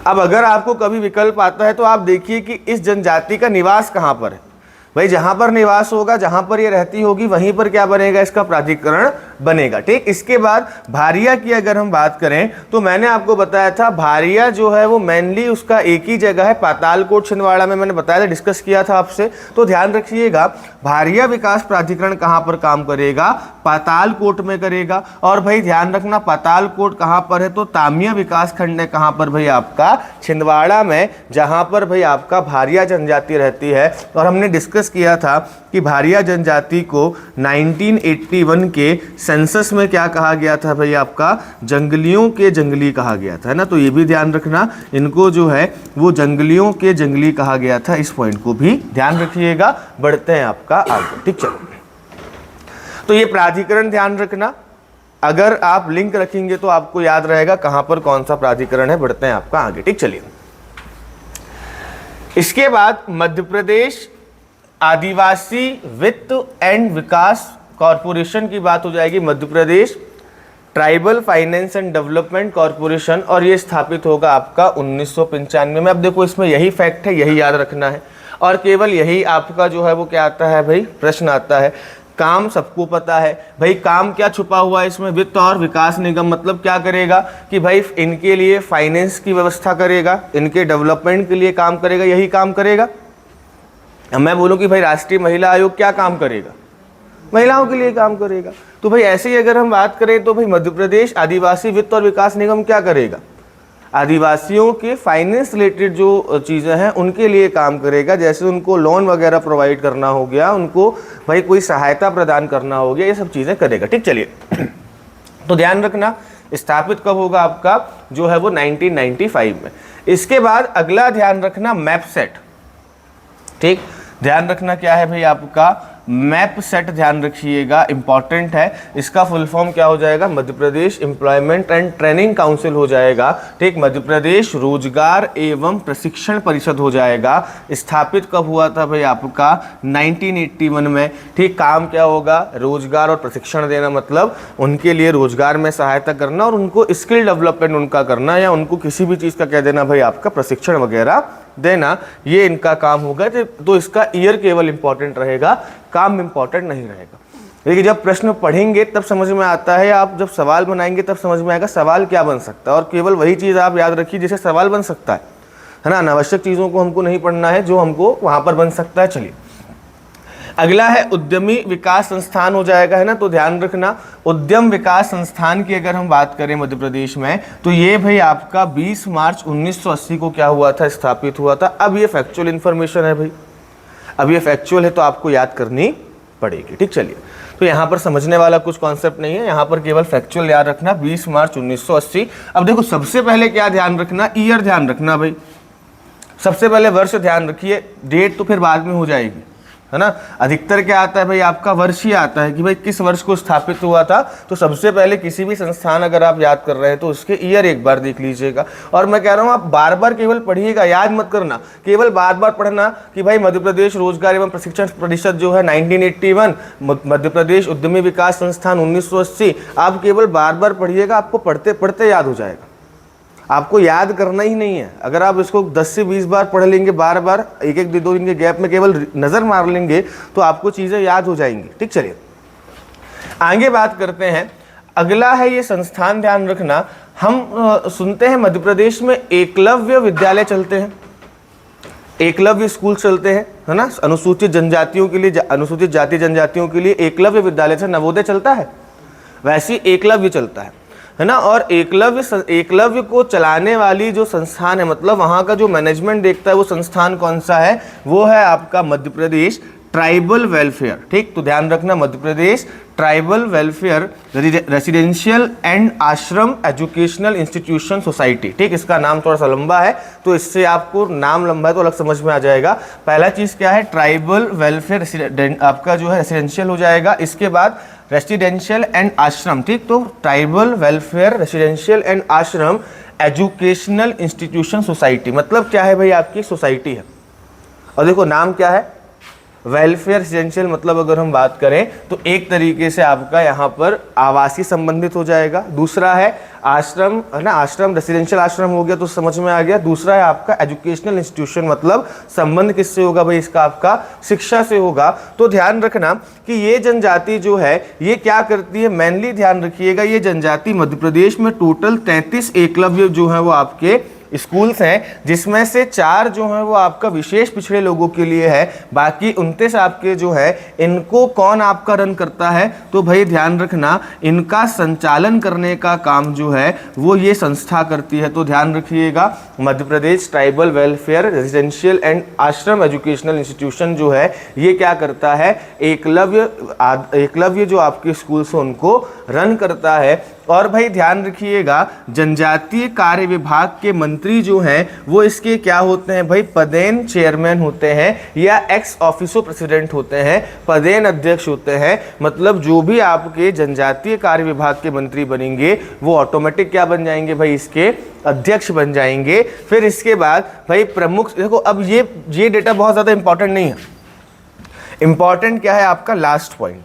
अब अगर आपको कभी विकल्प आता है तो आप देखिए कि इस जनजाति का निवास कहां पर है। भाई जहां पर निवास होगा, जहां पर ये रहती होगी, वहीं पर क्या बनेगा? इसका प्राधिकरण बनेगा। ठीक, इसके बाद भारिया की अगर हम बात करें तो मैंने आपको बताया था भारिया जो है वो मेनली उसका एक ही जगह है, पातालकोट छिंदवाड़ा में मैंने बताया था, डिस्कस किया था आपसे। तो ध्यान रखिएगा भारिया विकास प्राधिकरण कहां पर काम करेगा? पातालकोट में करेगा। और भाई ध्यान रखना पातालकोट कहां पर है? तो तामिया विकास खंड है। कहां पर भाई आपका? छिंदवाड़ा में, जहां पर भाई आपका भारिया जनजाति रहती है। और हमने डिस्कस किया था कि भारिया जनजाति को 1981 के सेंसस में क्या कहा गया था भाई आपका? जंगलियों के जंगली कहा गया था, है ना। तो ये भी ध्यान रखना, इनको जो है वो जंगलियों के जंगली कहा गया था। इस पॉइंट को भी ध्यान रखिएगा। बढ़ते हैं आपका आगे। ठीक, चलो तो ये प्राधिकरण ध्यान रखना, अगर आप लिंक रखेंगे तो आपको याद रहेगा कहां पर कौन सा प्राधिकरण है। बढ़ते हैं आपका आगे। ठीक, चलिए इसके बाद मध्य प्रदेश आदिवासी वित्त एंड विकास कॉरपोरेशन की बात हो जाएगी। Madhya Pradesh tribal finance and development corporation, और ये स्थापित होगा आपका 1995 में। अब देखो इसमें यही फैक्ट है, यही याद रखना है, और केवल यही आपका जो है वो क्या आता है भाई? प्रश्न आता है। काम सबको पता है भाई, काम क्या छुपा हुआ है इसमें? वित्त और विकास निगम। मतलब क्या करेगा कि भाई इनके लिए फाइनेंस की व्यवस्था करेगा, इनके डेवलपमेंट के लिए काम करेगा, यही काम करेगा। मैं बोलूं कि भाई राष्ट्रीय महिला आयोग क्या काम करेगा? महिलाओं के लिए काम करेगा। तो भाई ऐसे ही अगर हम बात करें तो भाई मध्य प्रदेश आदिवासी वित्त और विकास निगम क्या करेगा? आदिवासियों के फाइनेंस रिलेटेड जो चीज़ें हैं उनके लिए काम करेगा। जैसे उनको लोन वगैरह प्रोवाइड करना हो गया, उनको भाई कोई सहायता प्रदान करना हो गया, ये सब चीज़ें करेगा। ठीक, चलिए तो ध्यान रखना स्थापित कब होगा आपका? जो है वो 1995 में। इसके बाद अगला ध्यान रखना मैप सेट। ठीक, ध्यान रखना क्या है भाई आपका? मैप सेट ध्यान रखिएगा, इंपॉर्टेंट है। इसका फुल फॉर्म क्या हो जाएगा? Madhya Pradesh employment and training council हो जाएगा। ठीक, मध्य प्रदेश रोजगार एवं प्रशिक्षण परिषद हो जाएगा। स्थापित कब हुआ था भाई आपका? 1981 में। ठीक, काम क्या होगा? रोजगार और प्रशिक्षण देना, मतलब उनके लिए रोजगार में सहायता करना और उनको स्किल डेवलपमेंट उनका करना, या उनको किसी भी चीज़ का कह देना भाई आपका प्रशिक्षण वगैरह देना, ये इनका काम होगा। तो इसका ईयर केवल इंपॉर्टेंट रहेगा, काम इंपॉर्टेंट नहीं रहेगा। लेकिन जब प्रश्न पढ़ेंगे तब समझ में आता है, आप जब सवाल बनाएंगे तब समझ में आएगा सवाल क्या बन सकता है। और केवल वही चीज़ आप याद रखिए जिसे सवाल बन सकता है ना। अनावश्यक चीज़ों को हमको नहीं पढ़ना है, जो हमको वहाँ पर बन सकता है। चलिए अगला है उद्यमी विकास संस्थान हो जाएगा, है ना। तो ध्यान रखना, उद्यम विकास संस्थान की अगर हम बात करें मध्य प्रदेश में, तो ये भाई आपका 20 मार्च 1980 को क्या हुआ था, स्थापित हुआ था। अब ये फैक्चुअल इंफॉर्मेशन है भाई, अब ये फैक्चुअल है तो आपको याद करनी पड़ेगी, ठीक। चलिए, तो यहाँ पर समझने वाला कुछ कॉन्सेप्ट नहीं है, यहाँ पर केवल फैक्चुअल याद रखना, 20 मार्च 1980। अब देखो सबसे पहले क्या ध्यान रखना, ईयर ध्यान रखना भाई, सबसे पहले वर्ष ध्यान रखिए, डेट तो फिर बाद में हो जाएगी, है ना। अधिकतर क्या आता है भाई, आपका वर्ष ही आता है कि भाई किस वर्ष को स्थापित हुआ था। तो सबसे पहले किसी भी संस्थान अगर आप याद कर रहे हैं तो उसके ईयर एक बार देख लीजिएगा। और मैं कह रहा हूँ आप बार बार केवल पढ़िएगा, याद मत करना, केवल बार बार पढ़ना कि भाई मध्य प्रदेश रोजगार एवं प्रशिक्षण परिषद जो है 1981, मध्य प्रदेश उद्यमी विकास संस्थान 1980, आप केवल बार बार पढ़िएगा, आपको पढ़ते पढ़ते याद हो जाएगा, आपको याद करना ही नहीं है। अगर आप इसको 10 से 20 बार पढ़ लेंगे, बार बार एक एक दो दिन के गैप में केवल नज़र मार लेंगे, तो आपको चीज़ें याद हो जाएंगी, ठीक। चलिए आगे बात करते हैं। अगला है ये संस्थान, ध्यान रखना, हम सुनते हैं मध्य प्रदेश में एकलव्य विद्यालय चलते हैं, एकलव्य स्कूल चलते हैं, है ना। अनुसूचित जनजातियों के लिए, अनुसूचित जाति जनजातियों के लिए एकलव्य विद्यालय से नवोदय चलता है, वैसे एकलव्य चलता है ना। और एकलव्य को चलाने वाली जो संस्थान है, मतलब वहाँ का जो मैनेजमेंट देखता है, वो संस्थान कौन सा है, वो है आपका मध्य प्रदेश ट्राइबल वेलफेयर, ठीक। तो ध्यान रखना, मध्य Pradesh tribal welfare residential and आश्रम एजुकेशनल इंस्टीट्यूशन सोसाइटी, ठीक। इसका नाम थोड़ा सा लंबा है, तो इससे आपको नाम लंबा है तो अलग समझ में आ जाएगा। पहला चीज़ क्या है, ट्राइबल वेलफेयर आपका जो है रेसिडेंशियल हो जाएगा, इसके बाद रेसिडेंशियल एंड आश्रम, ठीक। तो ट्राइबल वेलफेयर रेसिडेंशियल एंड आश्रम एजुकेशनल इंस्टीट्यूशन सोसाइटी, मतलब क्या है भाई, आपकी सोसाइटी है। और देखो नाम क्या है, वेलफेयर रेसिडेंशियल, मतलब अगर हम बात करें तो एक तरीके से आपका यहाँ पर आवासीय संबंधित हो जाएगा। दूसरा है आश्रम, है ना, आश्रम रेसिडेंशियल आश्रम हो गया तो समझ में आ गया। दूसरा है आपका एजुकेशनल इंस्टीट्यूशन, मतलब संबंध किससे होगा भाई, इसका आपका शिक्षा से होगा। तो ध्यान रखना कि ये जनजाति जो है ये क्या करती है, मेनली ध्यान रखिएगा, ये जनजाति मध्य प्रदेश में टोटल 33 एकलव्य जो है वो आपके स्कूल्स हैं, जिसमें से 4 जो है वो आपका विशेष पिछड़े लोगों के लिए है, बाकी 29 आपके जो है इनको कौन आपका रन करता है, तो भाई ध्यान रखना इनका संचालन करने का काम जो है वो ये संस्था करती है। तो ध्यान रखिएगा, मध्य Pradesh tribal welfare residential and आश्रम एजुकेशनल इंस्टीट्यूशन जो है ये क्या करता है, एकलव्य जो आपके स्कूल्स हैं उनको रन करता है। और भाई ध्यान रखिएगा, जनजातीय कार्य विभाग के मंत्री जो हैं वो इसके क्या होते हैं भाई, पदेन चेयरमैन होते हैं या एक्स ऑफिसो प्रेसिडेंट होते हैं, पदेन अध्यक्ष होते हैं। मतलब जो भी आपके जनजातीय कार्य विभाग के मंत्री बनेंगे वो ऑटोमेटिक क्या बन जाएंगे भाई, इसके अध्यक्ष बन जाएंगे। फिर इसके बाद भाई प्रमुख, देखो अब ये डेटा बहुत ज़्यादा इंपॉर्टेंट नहीं है, इंपॉर्टेंट क्या है आपका लास्ट पॉइंट,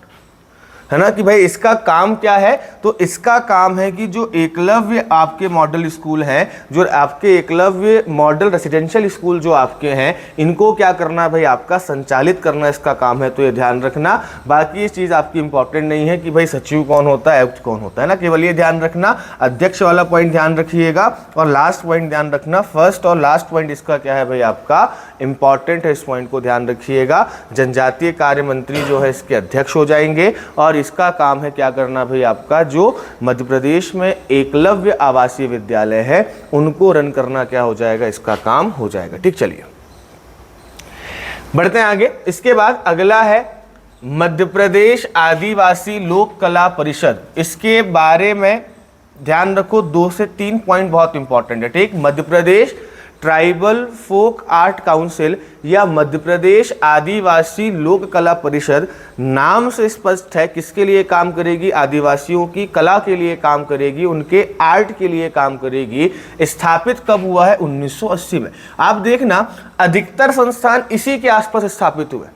है ना, कि भाई इसका काम क्या है। तो इसका काम है कि जो एकलव्य आपके मॉडल स्कूल हैं, जो आपके एकलव्य मॉडल रेसिडेंशियल स्कूल जो आपके हैं, इनको क्या करना है भाई, आपका संचालित करना इसका काम है। तो ये ध्यान रखना। बाकी ये चीज़ आपकी इंपॉर्टेंट नहीं है कि भाई सचिव कौन होता है, आयुक्त कौन होता है ना, केवल ये ध्यान रखना। अध्यक्ष वाला पॉइंट ध्यान रखिएगा और लास्ट पॉइंट ध्यान रखना। फर्स्ट और लास्ट पॉइंट इसका क्या है भाई, आपका इंपॉर्टेंट है, इस पॉइंट को ध्यान रखिएगा। जनजातीय कार्य मंत्री जो है इसके अध्यक्ष हो जाएंगे और इसका काम है क्या करना भाई, आपका जो मध्य प्रदेश में एकलव्य आवासीय विद्यालय है उनको रन करना क्या हो जाएगा, इसका काम हो जाएगा। ठीक, चलिए बढ़ते हैं आगे। इसके बाद अगला है मध्य प्रदेश आदिवासी लोक कला परिषद। इसके बारे में ध्यान रखो, 2 से 3 पॉइंट बहुत इंपॉर्टेंट है। ठीक, मध्य Pradesh tribal folk art council या मध्य प्रदेश आदिवासी लोक कला परिषद नाम से स्पष्ट है किसके लिए काम करेगी, आदिवासियों की कला के लिए काम करेगी, उनके आर्ट के लिए काम करेगी। स्थापित कब हुआ है, 1980 में। आप देखना अधिकतर संस्थान इसी के आसपास स्थापित हुए।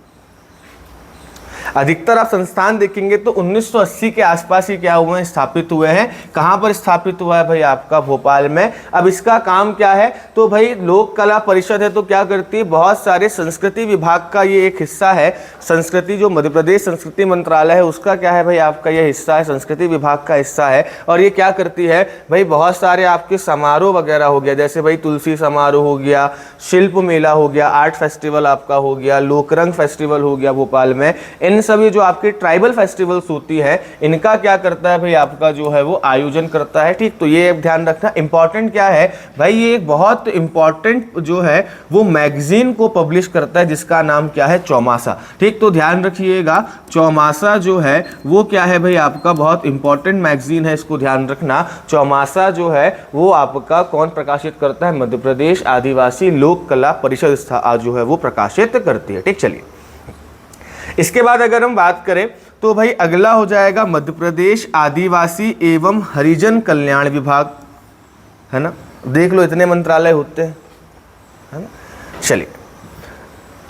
अधिकतर आप संस्थान देखेंगे तो 1980 के आसपास ही क्या हुए हैं, स्थापित हुए हैं। कहाँ पर स्थापित हुआ है भाई आपका, भोपाल में। अब इसका काम क्या है, तो भाई लोक कला परिषद है तो क्या करती है, बहुत सारे संस्कृति विभाग का ये एक हिस्सा है। संस्कृति जो मध्य प्रदेश संस्कृति मंत्रालय है उसका क्या है भाई आपका ये हिस्सा है, संस्कृति विभाग का हिस्सा है। और ये क्या करती है भाई, बहुत सारे आपके समारोह वगैरह हो गया, जैसे भाई तुलसी समारोह हो गया, शिल्प मेला हो गया, आर्ट फेस्टिवल आपका हो गया, लोकरंग फेस्टिवल हो गया भोपाल में। इन सभी जो आपके ट्राइबल फेस्टिवल्स होती है इनका क्या करता है भाई आपका जो है वो आयोजन करता है। ठीक, तो ये ध्यान रखना। इंपॉर्टेंट क्या है भाई, ये एक बहुत इंपॉर्टेंट जो है वो मैगजीन को पब्लिश करता है जिसका नाम क्या है, चौमासा। ठीक, तो ध्यान रखिएगा, चौमासा जो है वो क्या है भाई आपका बहुत इंपॉर्टेंट मैगजीन है, इसको ध्यान रखना। चौमासा जो है वो आपका कौन प्रकाशित करता है, मध्य प्रदेश आदिवासी लोक कला परिषद जो है वो प्रकाशित करती है। ठीक, चलिए इसके बाद अगर हम बात करें तो भाई अगला हो जाएगा मध्य प्रदेश आदिवासी एवं हरिजन कल्याण विभाग, है ना। देख लो इतने मंत्रालय होते हैं, है ना। चलिए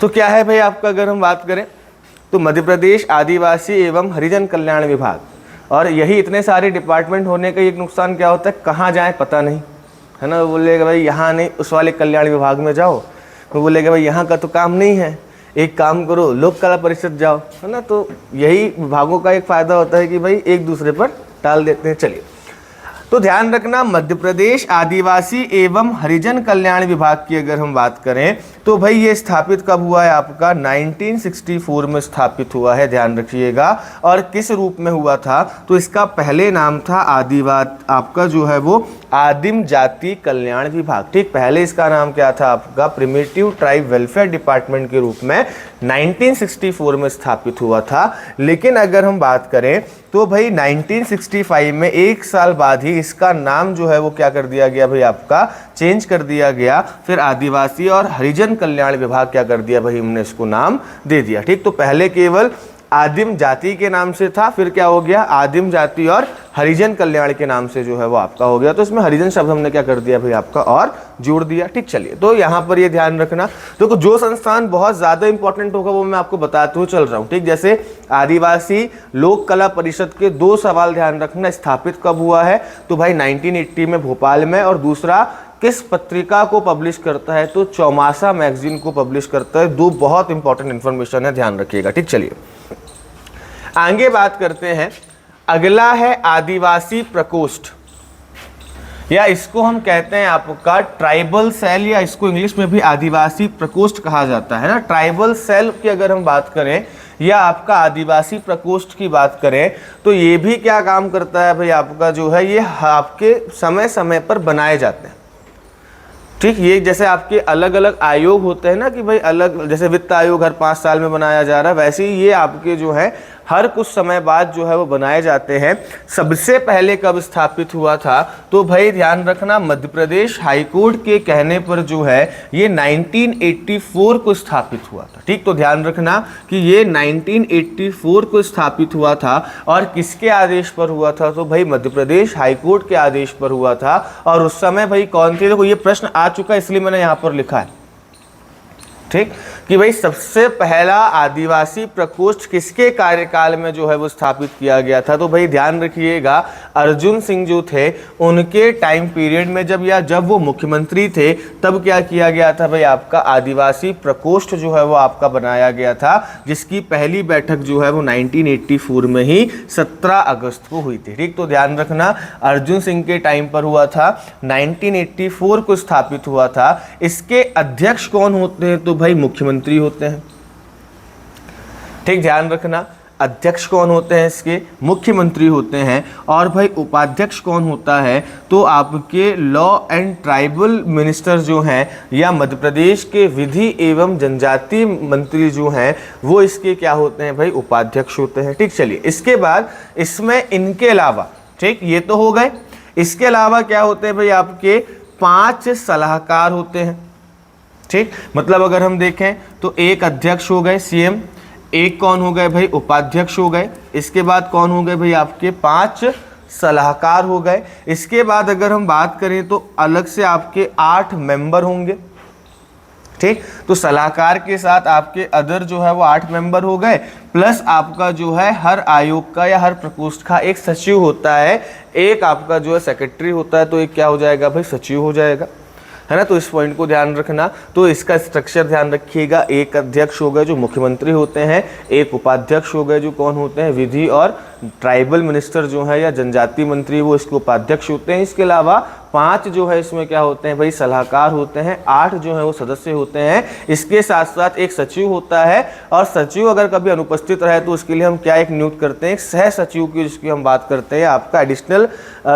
तो क्या है भाई आपका, अगर हम बात करें तो मध्य प्रदेश आदिवासी एवं हरिजन कल्याण विभाग, और यही इतने सारे डिपार्टमेंट होने का एक नुकसान क्या होता है, कहाँ जाए पता नहीं, है ना। वो बोलेगा भाई यहाँ नहीं, उस वाले कल्याण विभाग में जाओ। वो बोलेगा भाई यहाँ का तो काम नहीं है, एक काम करो लोक कला परिषद जाओ, है ना। तो यही विभागों का एक फ़ायदा होता है कि भाई एक दूसरे पर टाल देते हैं। चलिए तो ध्यान रखना, मध्य प्रदेश आदिवासी एवं हरिजन कल्याण विभाग की अगर हम बात करें तो भाई ये स्थापित कब हुआ है आपका, 1964 में स्थापित हुआ है, ध्यान रखिएगा। और किस रूप में हुआ था, तो इसका पहले नाम था आपका जो है वो आदिम जाति कल्याण विभाग। ठीक, पहले इसका नाम क्या था आपका, प्रिमिटिव ट्राइब वेलफेयर डिपार्टमेंट के रूप में 1964 में स्थापित हुआ था। लेकिन अगर हम बात करें तो भाई 1965 में एक साल बाद ही इसका नाम जो है वो क्या कर दिया गया भाई आपका, चेंज कर दिया गया। फिर आदिवासी और हरिजन कल्याण विभाग क्या कर दिया भाई, हमने इसको नाम दे दिया। ठीक, तो पहले केवल आदिम जाति के नाम से था, फिर क्या हो गया, आदिम जाति और हरिजन कल्याण के नाम से जो है वो आपका हो गया। तो इसमें हरिजन शब्द हमने क्या कर दिया भाई आपका और जोड़ दिया। ठीक, चलिए तो यहाँ पर ये ध्यान रखना। तो जो संस्थान बहुत ज़्यादा इंपॉर्टेंट होगा वो मैं आपको बताते हुए चल रहा हूँ। ठीक, जैसे आदिवासी लोक कला परिषद के 2 सवाल ध्यान रखना, स्थापित कब हुआ है, तो भाई 1980 में भोपाल में, और दूसरा किस पत्रिका को पब्लिश करता है, तो चौमासा मैगजीन को पब्लिश करता है। 2 बहुत इंपॉर्टेंट इन्फॉर्मेशन है, ध्यान रखिएगा। ठीक, चलिए आगे बात करते हैं। अगला है आदिवासी प्रकोष्ठ, या इसको हम कहते हैं आपका ट्राइबल सेल, या इसको इंग्लिश में भी आदिवासी प्रकोष्ठ कहा जाता है ना। ट्राइबल सेल की अगर हम बात करें या आपका आदिवासी प्रकोष्ठ की बात करें तो ये भी क्या काम करता है भाई आपका जो है, ये आपके समय समय पर बनाए जाते हैं। ठीक, ये जैसे आपके अलग अलग आयोग होते हैं ना कि भाई अलग, जैसे वित्त आयोग हर 5 साल में बनाया जा रहा है, वैसे ही ये आपके जो है हर कुछ समय बाद जो है वो बनाए जाते हैं। सबसे पहले कब स्थापित हुआ था, तो भाई ध्यान रखना, मध्य प्रदेश हाईकोर्ट के कहने पर जो है ये 1984 को स्थापित हुआ था। ठीक, तो ध्यान रखना कि ये 1984 को स्थापित हुआ था, और किसके आदेश पर हुआ था, तो भाई मध्य प्रदेश हाईकोर्ट के आदेश पर हुआ था। और उस समय भाई कौन थे, देखो ये प्रश्न आ चुका है इसलिए मैंने यहाँ पर लिखा है। ठीक, कि भाई सबसे पहला आदिवासी प्रकोष्ठ किसके कार्यकाल में जो है वो स्थापित किया गया था, तो भाई ध्यान रखिएगा अर्जुन सिंह जो थे उनके टाइम पीरियड में, जब वो मुख्यमंत्री थे तब क्या किया गया था भाई आपका आदिवासी प्रकोष्ठ जो है वो आपका बनाया गया था, जिसकी पहली बैठक जो है वो 1984 में ही 17 अगस्त को हुई थी। ठीक, तो ध्यान रखना अर्जुन सिंह के टाइम पर हुआ था, 1984 को स्थापित हुआ था। इसके अध्यक्ष कौन होते हैं, तो भाई मुख्यमंत्री होते हैं। ठीक, ध्यान रखना अध्यक्ष कौन होते हैं, इसके मुख्यमंत्री होते हैं। और भाई उपाध्यक्ष कौन होता है, तो आपके लॉ एंड ट्राइबल मिनिस्टर जो हैं या मध्य प्रदेश के विधि एवं जनजाति मंत्री जो हैं वो इसके क्या होते हैं भाई, उपाध्यक्ष होते हैं। ठीक, चलिए इसके बाद इसमें इनके अलावा, ठीक ये तो हो गए, इसके अलावा क्या होते हैं भाई आपके 5 सलाहकार होते हैं। ठीक, मतलब अगर हम देखें तो एक अध्यक्ष हो गए सीएम, एक कौन हो गए भाई उपाध्यक्ष हो गए, इसके बाद कौन हो गए भाई आपके 5 सलाहकार हो गए। इसके बाद अगर हम बात करें तो अलग से आपके 8 मेंबर होंगे। ठीक। तो सलाहकार के साथ आपके अदर जो है वो 8 मेंबर हो गए, प्लस आपका जो है हर आयोग का या हर प्रकोष्ठ का एक सचिव होता है, एक आपका जो है सेक्रेटरी होता है, तो एक क्या हो जाएगा भाई, सचिव हो जाएगा, है ना। तो इस पॉइंट को ध्यान रखना। तो इसका स्ट्रक्चर ध्यान रखिएगा, एक अध्यक्ष हो गए जो मुख्यमंत्री होते हैं, एक उपाध्यक्ष हो गए जो कौन होते हैं, विधि और ट्राइबल मिनिस्टर जो है या जनजातीय मंत्री, वो इसके उपाध्यक्ष होते हैं। इसके अलावा 5 जो है इसमें क्या होते हैं भाई, सलाहकार होते हैं, 8 जो है वो सदस्य होते हैं। इसके साथ साथ एक सचिव होता है, और सचिव अगर कभी अनुपस्थित रहे तो उसके लिए हम क्या एक नियुक्त करते हैं, एक सह सचिव की जिसकी हम बात करते हैं, आपका एडिशनल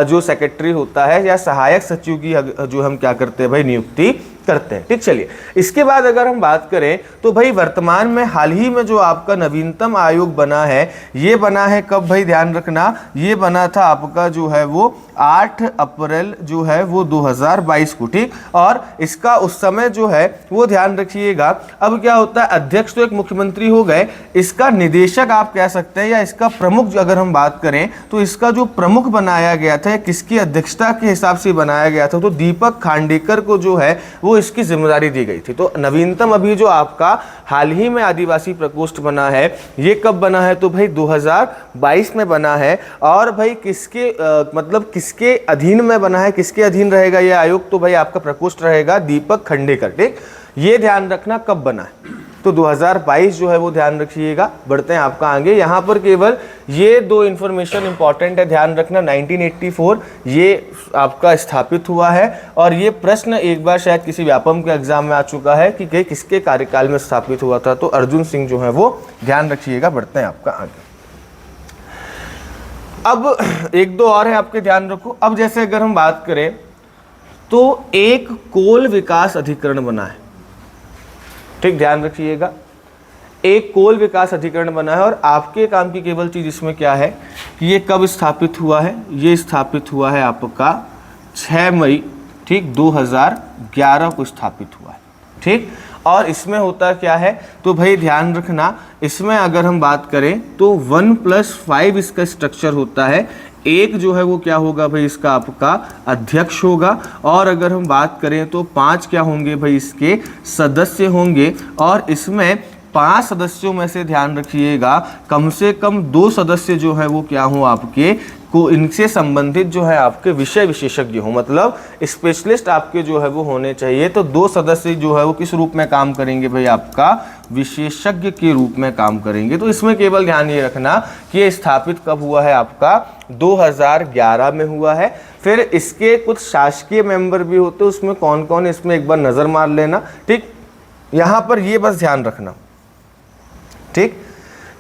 जो सेक्रेटरी होता है या सहायक सचिव की जो हम क्या करते हैं भाई, नियुक्ति करते हैं। ठीक, चलिए इसके बाद अगर हम बात करें तो भाई वर्तमान में हाल ही में जो आपका नवीनतम आयोग बना है, ये बना है कब भाई, ध्यान रखना, ये बना था आपका जो है वो 8 अप्रैल जो है वो 2022 को। ठीक, और इसका उस समय जो है वो ध्यान रखिएगा। अब क्या होता है, अध्यक्ष तो एक मुख्यमंत्री हो गए, इसका निदेशक आप कह सकते हैं या इसका प्रमुख अगर हम बात करें तो इसका जो प्रमुख बनाया गया था, किसकी अध्यक्षता के हिसाब से बनाया गया था, तो दीपक खांडेकर को जो है वो इसकी जिम्मेदारी दी गई थी। तो नवीनतम अभी जो आपका हाल ही में आदिवासी प्रकोष्ठ बना है, ये कब बना है, तो भाई 2022 में बना है। और भाई किसके मतलब किसके अधीन में बना है, किसके अधीन रहेगा ये आयोग, तो भाई आपका प्रकोष्ठ रहेगा दीपक खांडेकर। ठीक, ये ध्यान रखना कब बना है, तो 2022 जो है वो ध्यान रखिएगा। बढ़ते हैं आपका आगे, यहाँ पर केवल ये 2 इन्फॉर्मेशन इंपॉर्टेंट है, ध्यान रखना। 1984 ये आपका स्थापित हुआ है, और ये प्रश्न एक बार शायद किसी व्यापम के एग्जाम में आ चुका है कि किसके कार्यकाल में स्थापित हुआ था, तो अर्जुन सिंह जो है वो ध्यान रखिएगा। बढ़ते हैं आपका आगे। अब 1-2 और है आपके, ध्यान रखो। अब जैसे अगर हम बात करें तो एक कोल विकास अधिकरण बना है। ठीक, ध्यान रखिएगा, एक कोल विकास अधिकरण बना है, और आपके काम की केवल चीज इसमें क्या है कि ये कब स्थापित हुआ है, ये स्थापित हुआ है आपका 6 मई, ठीक, 2011 को स्थापित हुआ है। ठीक, और इसमें होता क्या है, तो भाई ध्यान रखना, इसमें अगर हम बात करें तो 1+5 इसका स्ट्रक्चर होता है। एक जो है वो क्या होगा भाई, इसका आपका अध्यक्ष होगा, और अगर हम बात करें तो 5 क्या होंगे भाई, इसके सदस्य होंगे। और इसमें 5 सदस्यों में से ध्यान रखिएगा कम से कम 2 सदस्य जो है वो क्या हो आपके को, इनसे संबंधित जो है आपके विषय विशेषज्ञ हो, मतलब स्पेशलिस्ट आपके जो है वो होने चाहिए। तो 2 सदस्य जो है वो किस रूप में काम करेंगे भाई, आपका विशेषज्ञ के रूप में काम करेंगे। तो इसमें केवल ध्यान ये रखना कि ये स्थापित कब हुआ है, आपका 2011 में हुआ है। फिर इसके कुछ शासकीय मेंबर भी होते हैं, उसमें कौन कौन है इसमें एक बार नजर मार लेना। ठीक, यहाँ पर ये बस ध्यान रखना, ठीक,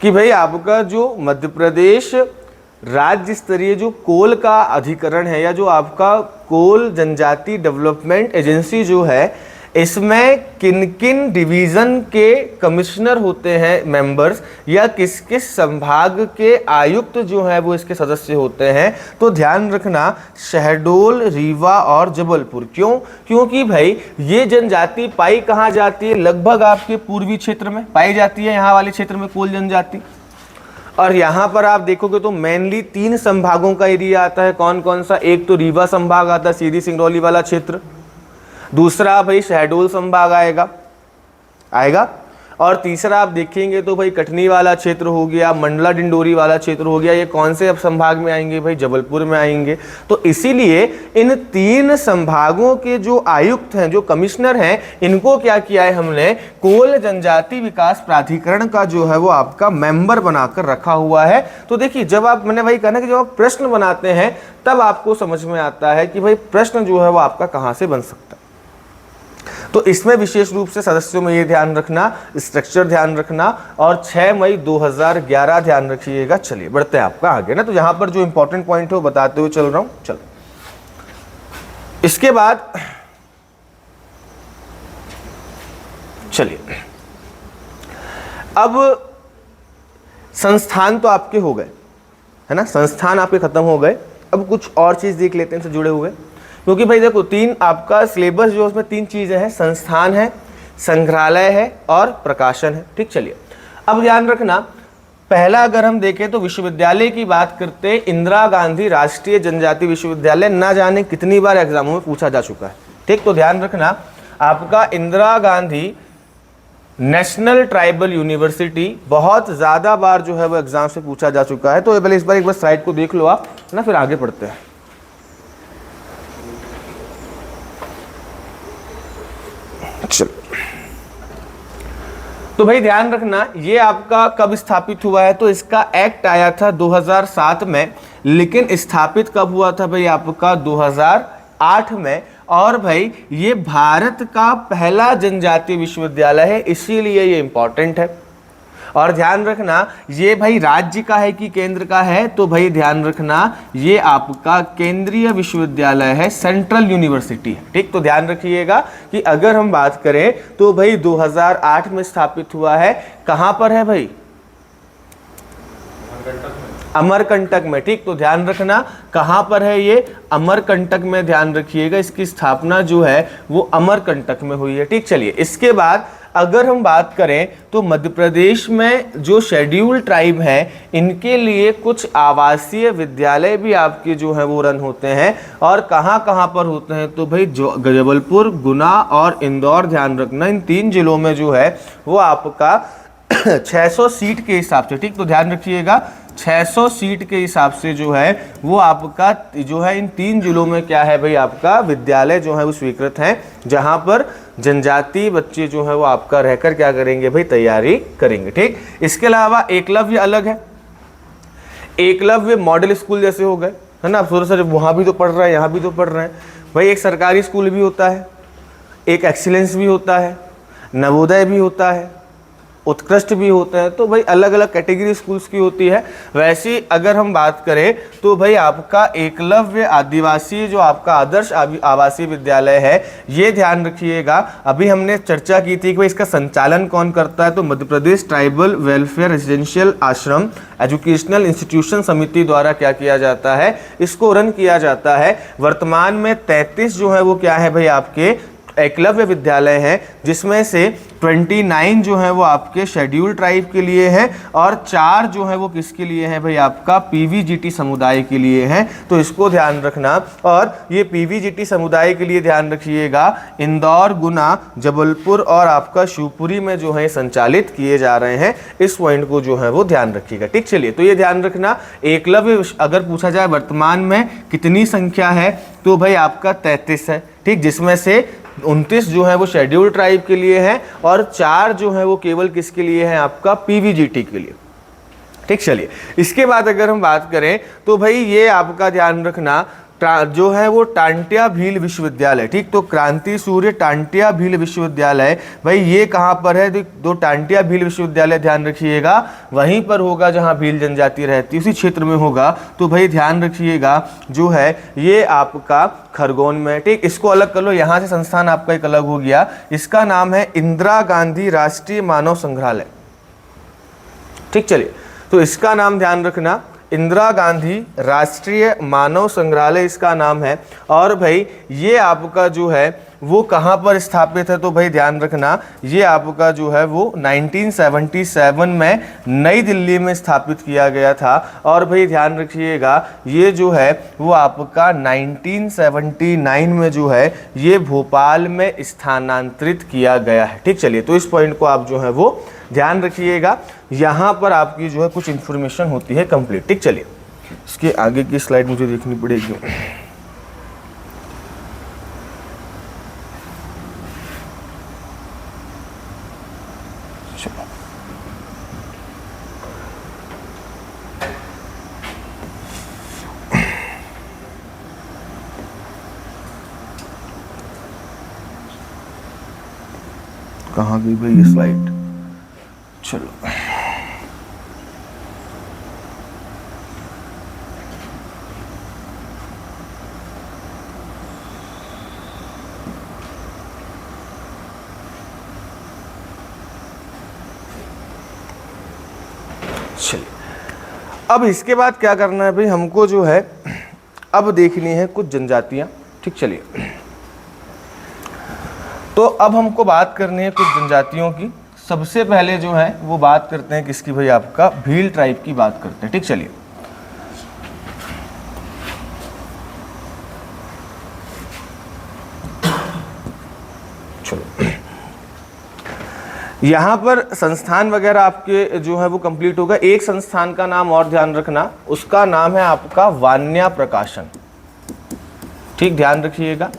कि भाई आपका जो मध्य प्रदेश राज्य स्तरीय जो कोल का अधिकरण है, या जो आपका कोल जनजाति डेवलपमेंट एजेंसी जो है, इसमें किन किन डिवीज़न के कमिश्नर होते हैं मेंबर्स, या किस किस संभाग के आयुक्त जो है वो इसके सदस्य होते हैं, तो ध्यान रखना शहडोल, रीवा और जबलपुर। क्यों? क्योंकि भाई ये जनजाति पाई कहाँ जाती है, लगभग आपके पूर्वी क्षेत्र में पाई जाती है, यहाँ वाले क्षेत्र में कोल जनजाति। और यहाँ पर आप देखोगे तो मेनली 3 संभागों का एरिया आता है। कौन कौन सा? एक तो रीवा संभाग आता है, सीधी सिंगरौली वाला क्षेत्र। दूसरा भाई शहडोल संभाग आएगा। और तीसरा आप देखेंगे तो भाई कटनी वाला क्षेत्र हो गया, मंडला डिंडोरी वाला क्षेत्र हो गया। ये कौन से अब संभाग में आएंगे भाई? जबलपुर में आएंगे। तो इसीलिए इन 3 संभागों के जो आयुक्त हैं, जो कमिश्नर हैं, इनको क्या किया है हमने, कोल जनजाति विकास प्राधिकरण का जो है वो आपका मेंबर बनाकर रखा हुआ है। तो देखिए, जब आप, मैंने भाई कहना कि जब आप प्रश्न बनाते हैं तब आपको समझ में आता है कि भाई प्रश्न जो है वो आपका कहाँ से बन सकता है। तो इसमें विशेष रूप से सदस्यों में ये ध्यान रखना, स्ट्रक्चर ध्यान रखना, और 6 मई 2011 ध्यान रखिएगा। चलिए बढ़ते हैं आपका आगे ना। तो यहां पर जो इंपॉर्टेंट पॉइंट है वो बताते हुए चल रहा हूं। चलो इसके बाद चलिए, अब संस्थान तो आपके हो गए, है ना, संस्थान आपके खत्म हो गए। अब कुछ और चीज देख लेते हैं इनसे जुड़े हुए, क्योंकि भाई देखो 3 आपका सिलेबस जो उसमें 3 चीजें हैं, संस्थान है, संग्रहालय है और प्रकाशन है। ठीक, चलिए अब ध्यान रखना, पहला अगर हम देखें तो विश्वविद्यालय की बात करते हैं, इंदिरा गांधी राष्ट्रीय जनजाति विश्वविद्यालय, ना जाने कितनी बार एग्जामों में पूछा जा चुका है। ठीक, तो ध्यान रखना आपका Indira Gandhi national tribal university, बहुत ज़्यादा बार जो है वो एग्जाम से पूछा जा चुका है। तो पहले इस बार एक बार स्लाइड को देख लो आप ना, फिर आगे पढ़ते हैं। चलो, तो भाई ध्यान रखना ये आपका कब स्थापित हुआ है, तो इसका एक्ट आया था 2007 में, लेकिन स्थापित कब हुआ था भाई आपका 2008 में। और भाई ये भारत का पहला जनजातीय विश्वविद्यालय है, इसीलिए ये इंपॉर्टेंट है। और ध्यान रखना ये भाई राज्य का है कि केंद्र का है, तो भाई ध्यान रखना ये आपका केंद्रीय विश्वविद्यालय है, सेंट्रल यूनिवर्सिटी है। ठीक, तो ध्यान रखिएगा कि अगर हम बात करें तो भाई 2008 में स्थापित हुआ है। कहां पर है भाई? अमरकंटक में। ठीक, तो ध्यान रखना कहां पर है ये? अमरकंटक में। ध्यान रखिएगा इसकी स्थापना जो है वो अमरकंटक में हुई है। ठीक, चलिए इसके बाद अगर हम बात करें तो मध्य प्रदेश में जो शेड्यूल ट्राइब है इनके लिए कुछ आवासीय विद्यालय भी आपके जो है वो रन होते हैं। और कहां कहां पर होते हैं? तो भाई जो जबलपुर, गुना और इंदौर। ध्यान रखना इन 3 जिलों में जो है वो आपका 600 सीट के हिसाब से, ठीक, तो ध्यान रखिएगा 600 सीट के हिसाब से जो है वो आपका जो है इन 3 जिलों में क्या है भाई आपका विद्यालय जो है वो स्वीकृत हैं, जहां पर जनजातीय बच्चे जो है वो आपका रहकर क्या करेंगे भाई तैयारी करेंगे। ठीक, इसके अलावा एकलव्य अलग है। एकलव्य मॉडल स्कूल जैसे हो गए, है ना, आप थोड़ा सा वहाँ भी तो पढ़ रहे हैं, यहाँ भी तो पढ़ रहे हैं भाई। एक सरकारी स्कूल भी होता है, एक एक्सीलेंस भी होता है, नवोदय भी होता है, उत्कृष्ट भी होता है। तो भाई अलग अलग कैटेगरी स्कूल्स की होती है। वैसे अगर हम बात करें तो भाई आपका एकलव्य आदिवासी जो आपका आदर्श आवासीय विद्यालय है, ये ध्यान रखिएगा। अभी हमने चर्चा की थी कि भाई इसका संचालन कौन करता है, तो मध्य प्रदेश ट्राइबल वेलफेयर रेजिडेंशियल आश्रम एजुकेशनल इंस्टीट्यूशन समिति द्वारा क्या किया जाता है, इसको रन किया जाता है। वर्तमान में 33 जो है वो क्या है भाई आपके एकलव्य विद्यालय हैं, जिसमें से 29 जो है वो आपके शेड्यूल ट्राइब के लिए हैं और 4 जो है वो किसके लिए हैं भाई आपका पीवीजीटी समुदाय के लिए हैं। तो इसको ध्यान रखना। और ये पीवीजीटी समुदाय के लिए ध्यान रखिएगा इंदौर, गुना, जबलपुर और आपका शिवपुरी में जो है संचालित किए जा रहे हैं। इस पॉइंट को जो है वो ध्यान रखिएगा। ठीक, चलिए तो ये ध्यान रखना एकलव्य अगर पूछा जाए वर्तमान में कितनी संख्या है, तो भाई आपका 33 है। ठीक, जिसमें से 29 जो है वो शेड्यूल ट्राइब के लिए हैं और 4 जो है वो केवल किसके लिए हैं आपका पीवीजीटी के लिए। ठीक, चलिए इसके बाद अगर हम बात करें तो भाई ये आपका ध्यान रखना जो है वो टांटिया भील विश्वविद्यालय। ठीक, तो क्रांति सूर्य टांटिया भील विश्वविद्यालय भाई ये कहाँ पर है? तो टांटिया भील विश्वविद्यालय ध्यान रखिएगा वहीं पर होगा जहाँ भील जनजाति रहती है, उसी क्षेत्र में होगा। तो भाई ध्यान रखिएगा जो है ये आपका खरगोन में। ठीक, इसको अलग कर लो, यहाँ से संस्थान आपका एक अलग हो गया। इसका नाम है इंदिरा गांधी राष्ट्रीय मानव संग्रहालय। ठीक, चलिए तो इसका नाम ध्यान रखना इंदिरा गांधी राष्ट्रीय मानव संग्रहालय इसका नाम है। और भाई ये आपका जो है वो कहाँ पर स्थापित है, तो भाई ध्यान रखना ये आपका जो है वो 1977 में नई दिल्ली में स्थापित किया गया था। और भाई ध्यान रखिएगा ये जो है वो आपका 1979 में जो है ये भोपाल में स्थानांतरित किया गया है। ठीक, चलिए तो इस पॉइंट को आप जो है वो ध्यान रखिएगा। यहाँ पर आपकी जो है कुछ इन्फॉर्मेशन होती है कंप्लीट। ठीक, चलिए इसके आगे की स्लाइड मुझे देखनी पड़ेगी। कहाँ गई भाई ये स्लाइड? चलो चलिए अब इसके बाद क्या करना है भाई हमको जो है अब देखनी है कुछ जनजातियां। ठीक, चलिए तो अब हमको बात करनी है कुछ जनजातियों की। सबसे पहले जो है वो बात करते हैं किसकी भाई आपका भील ट्राइब की बात करते हैं। ठीक, चलिए चलो यहाँ पर संस्थान वगैरह आपके जो है वो कंप्लीट होगा। एक संस्थान का नाम और ध्यान रखना, उसका नाम है आपका वान्या प्रकाशन। ठीक, ध्यान रखिएगा।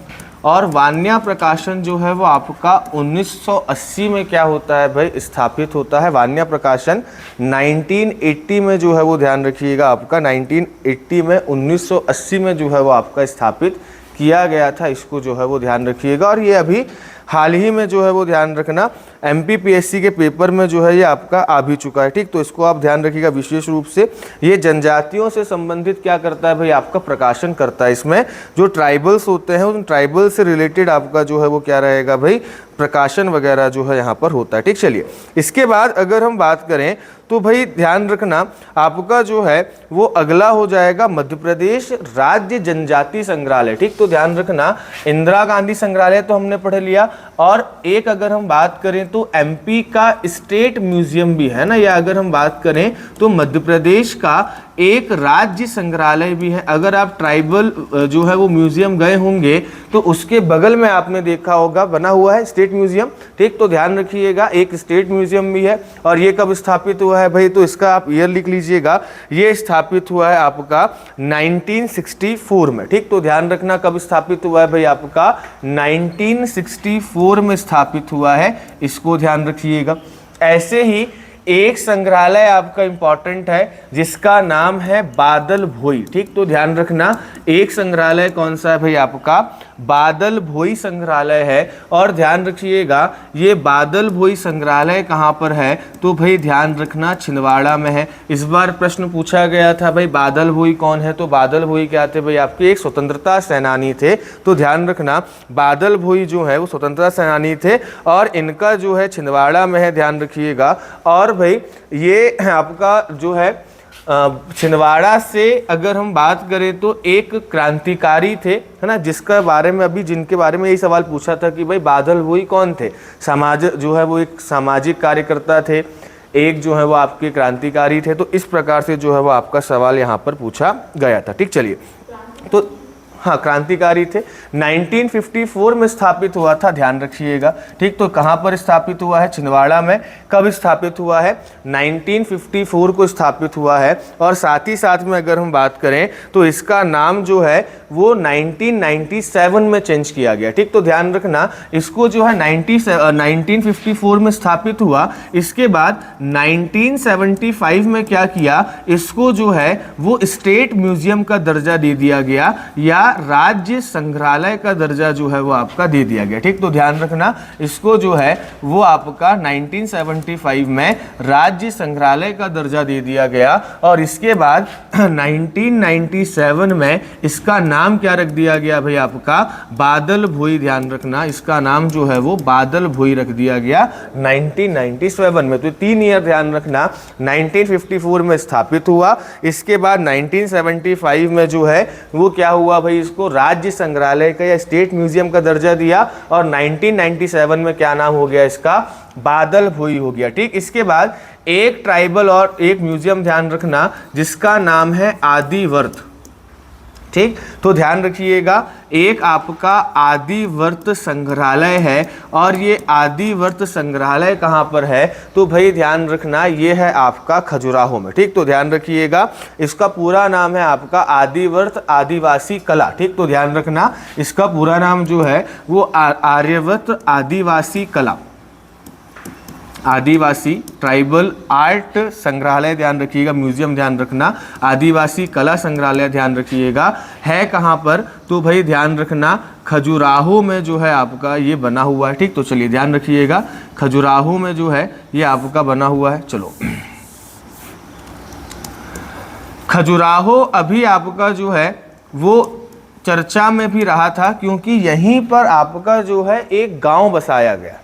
और वान्या प्रकाशन जो है वो आपका 1980 में क्या होता है भाई, स्थापित होता है। वान्या प्रकाशन 1980 में जो है वो ध्यान रखिएगा आपका 1980 में 1980 में जो है वो आपका स्थापित किया गया था। इसको जो है वो ध्यान रखिएगा। और ये अभी हाल ही में जो है वो ध्यान रखना MPPSC के पेपर में जो है ये आपका आ भी चुका है। ठीक, तो इसको आप ध्यान रखिएगा विशेष रूप से। ये जनजातियों से संबंधित क्या करता है भाई, आपका प्रकाशन करता है। इसमें जो ट्राइबल्स होते हैं उन ट्राइबल से रिलेटेड आपका जो है वो क्या रहेगा भाई, प्रकाशन वगैरह जो है यहाँ पर होता है। ठीक, चलिए इसके बाद अगर हम बात करें तो भाई ध्यान रखना आपका जो है वो अगला हो जाएगा मध्य प्रदेश राज्य जनजाति संग्रहालय। ठीक, तो ध्यान रखना इंदिरा गांधी संग्रहालय तो हमने पढ़ लिया, और एक अगर हम बात करें तो MP का स्टेट म्यूजियम भी है ना, या अगर हम बात करें तो मध्य प्रदेश का एक राज्य संग्रहालय भी है। अगर आप ट्राइबल जो है वो म्यूजियम गए होंगे तो उसके बगल में आपने देखा होगा बना हुआ है स्टेट म्यूजियम। ठीक, तो ध्यान रखिएगा एक स्टेट म्यूजियम भी है। और ये कब स्थापित हुआ है भाई, तो इसका आप ईयर लिख लीजिएगा। ये स्थापित हुआ है आपका 1964 में। ठीक, तो ध्यान रखना कब स्थापित हुआ है भाई, आपका 1964 में स्थापित हुआ है, इसको ध्यान रखिएगा। ऐसे ही एक संग्रहालय आपका इंपॉर्टेंट है जिसका नाम है बादल भोई। ठीक, तो ध्यान रखना एक संग्रहालय कौन सा है भाई, आपका बादल भोई संग्रहालय है। और ध्यान रखिएगा ये बादल भोई संग्रहालय कहाँ पर है, तो भाई ध्यान रखना छिंदवाड़ा में है। इस बार प्रश्न पूछा गया था भाई बादल भोई कौन है, तो बादल भोई क्या थे भाई, आपके एक स्वतंत्रता सेनानी थे। तो ध्यान रखना बादल भोई जो है वो स्वतंत्रता सेनानी थे और इनका जो है छिंदवाड़ा में है, ध्यान रखिएगा। और भाई ये आपका जो है छिंदवाड़ा से अगर हम बात करें तो एक क्रांतिकारी थे, है ना, जिसका बारे में अभी जिनके बारे में यही सवाल पूछा था कि भाई बादल भोई कौन थे। समाज जो है वो एक सामाजिक कार्यकर्ता थे, एक जो है वो आपके क्रांतिकारी थे। तो इस प्रकार से जो है वो आपका सवाल यहाँ पर पूछा गया था। ठीक, चलिए तो हाँ क्रांतिकारी थे। 1954 में स्थापित हुआ था, ध्यान रखिएगा। ठीक, तो कहाँ पर स्थापित हुआ है, छिंदवाड़ा में। कब स्थापित हुआ है, 1954 को स्थापित हुआ है। और साथ ही साथ में अगर हम बात करें तो इसका नाम जो है वो 1997 में चेंज किया गया। ठीक, तो ध्यान रखना इसको जो है 1954 में स्थापित हुआ। इसके बाद 1975 में क्या किया, इसको जो है वो स्टेट म्यूजियम का दर्जा दे दिया गया या राज्य संग्रहालय का दर्जा जो है वो आपका दे दिया गया। ठीक, तो ध्यान रखना इसको जो है वो आपका 1975 में राज्य संग्रहालय का दर्जा दे दिया गया। और इसके बाद 1997 में इसका नाम क्या रख दिया गया भाई, आपका बादल भोई। ध्यान रखना इसका नाम जो है वो बादल भोई रख दिया गया 1997 में। तो 3 ईयर ध्यान रखना, 1954 में स्थापित हुआ, इसके बाद 1975 में जो है वो क्या हुआ भाई, इसको राज्य संग्रहालय का या स्टेट म्यूजियम का दर्जा दिया। और 1997 में क्या नाम हो गया इसका, बादल भोई हो गया। ठीक, इसके बाद एक ट्राइबल और एक म्यूजियम ध्यान रखना जिसका नाम है आदिवर्त। ठीक, तो ध्यान रखिएगा एक आपका आदिवर्त संग्रहालय है। और ये आदिवर्त संग्रहालय कहाँ पर है, तो भाई ध्यान रखना ये है आपका खजुराहो में। ठीक, तो ध्यान रखिएगा इसका पूरा नाम है आपका आदिवर्त आदिवासी कला। ठीक, तो ध्यान रखना इसका पूरा नाम जो है वो आर्यवर्त आदिवासी कला, आदिवासी ट्राइबल आर्ट संग्रहालय ध्यान रखिएगा, म्यूजियम ध्यान रखना, आदिवासी कला संग्रहालय ध्यान रखिएगा। है कहाँ पर, तो भाई ध्यान रखना खजुराहो में जो है आपका ये बना हुआ है। ठीक, तो चलिए ध्यान रखिएगा खजुराहो में जो है ये आपका बना हुआ है। चलो खजुराहो अभी आपका जो है वो चर्चा में भी रहा था क्योंकि यहीं पर आपका जो है एक गांव बसाया गया।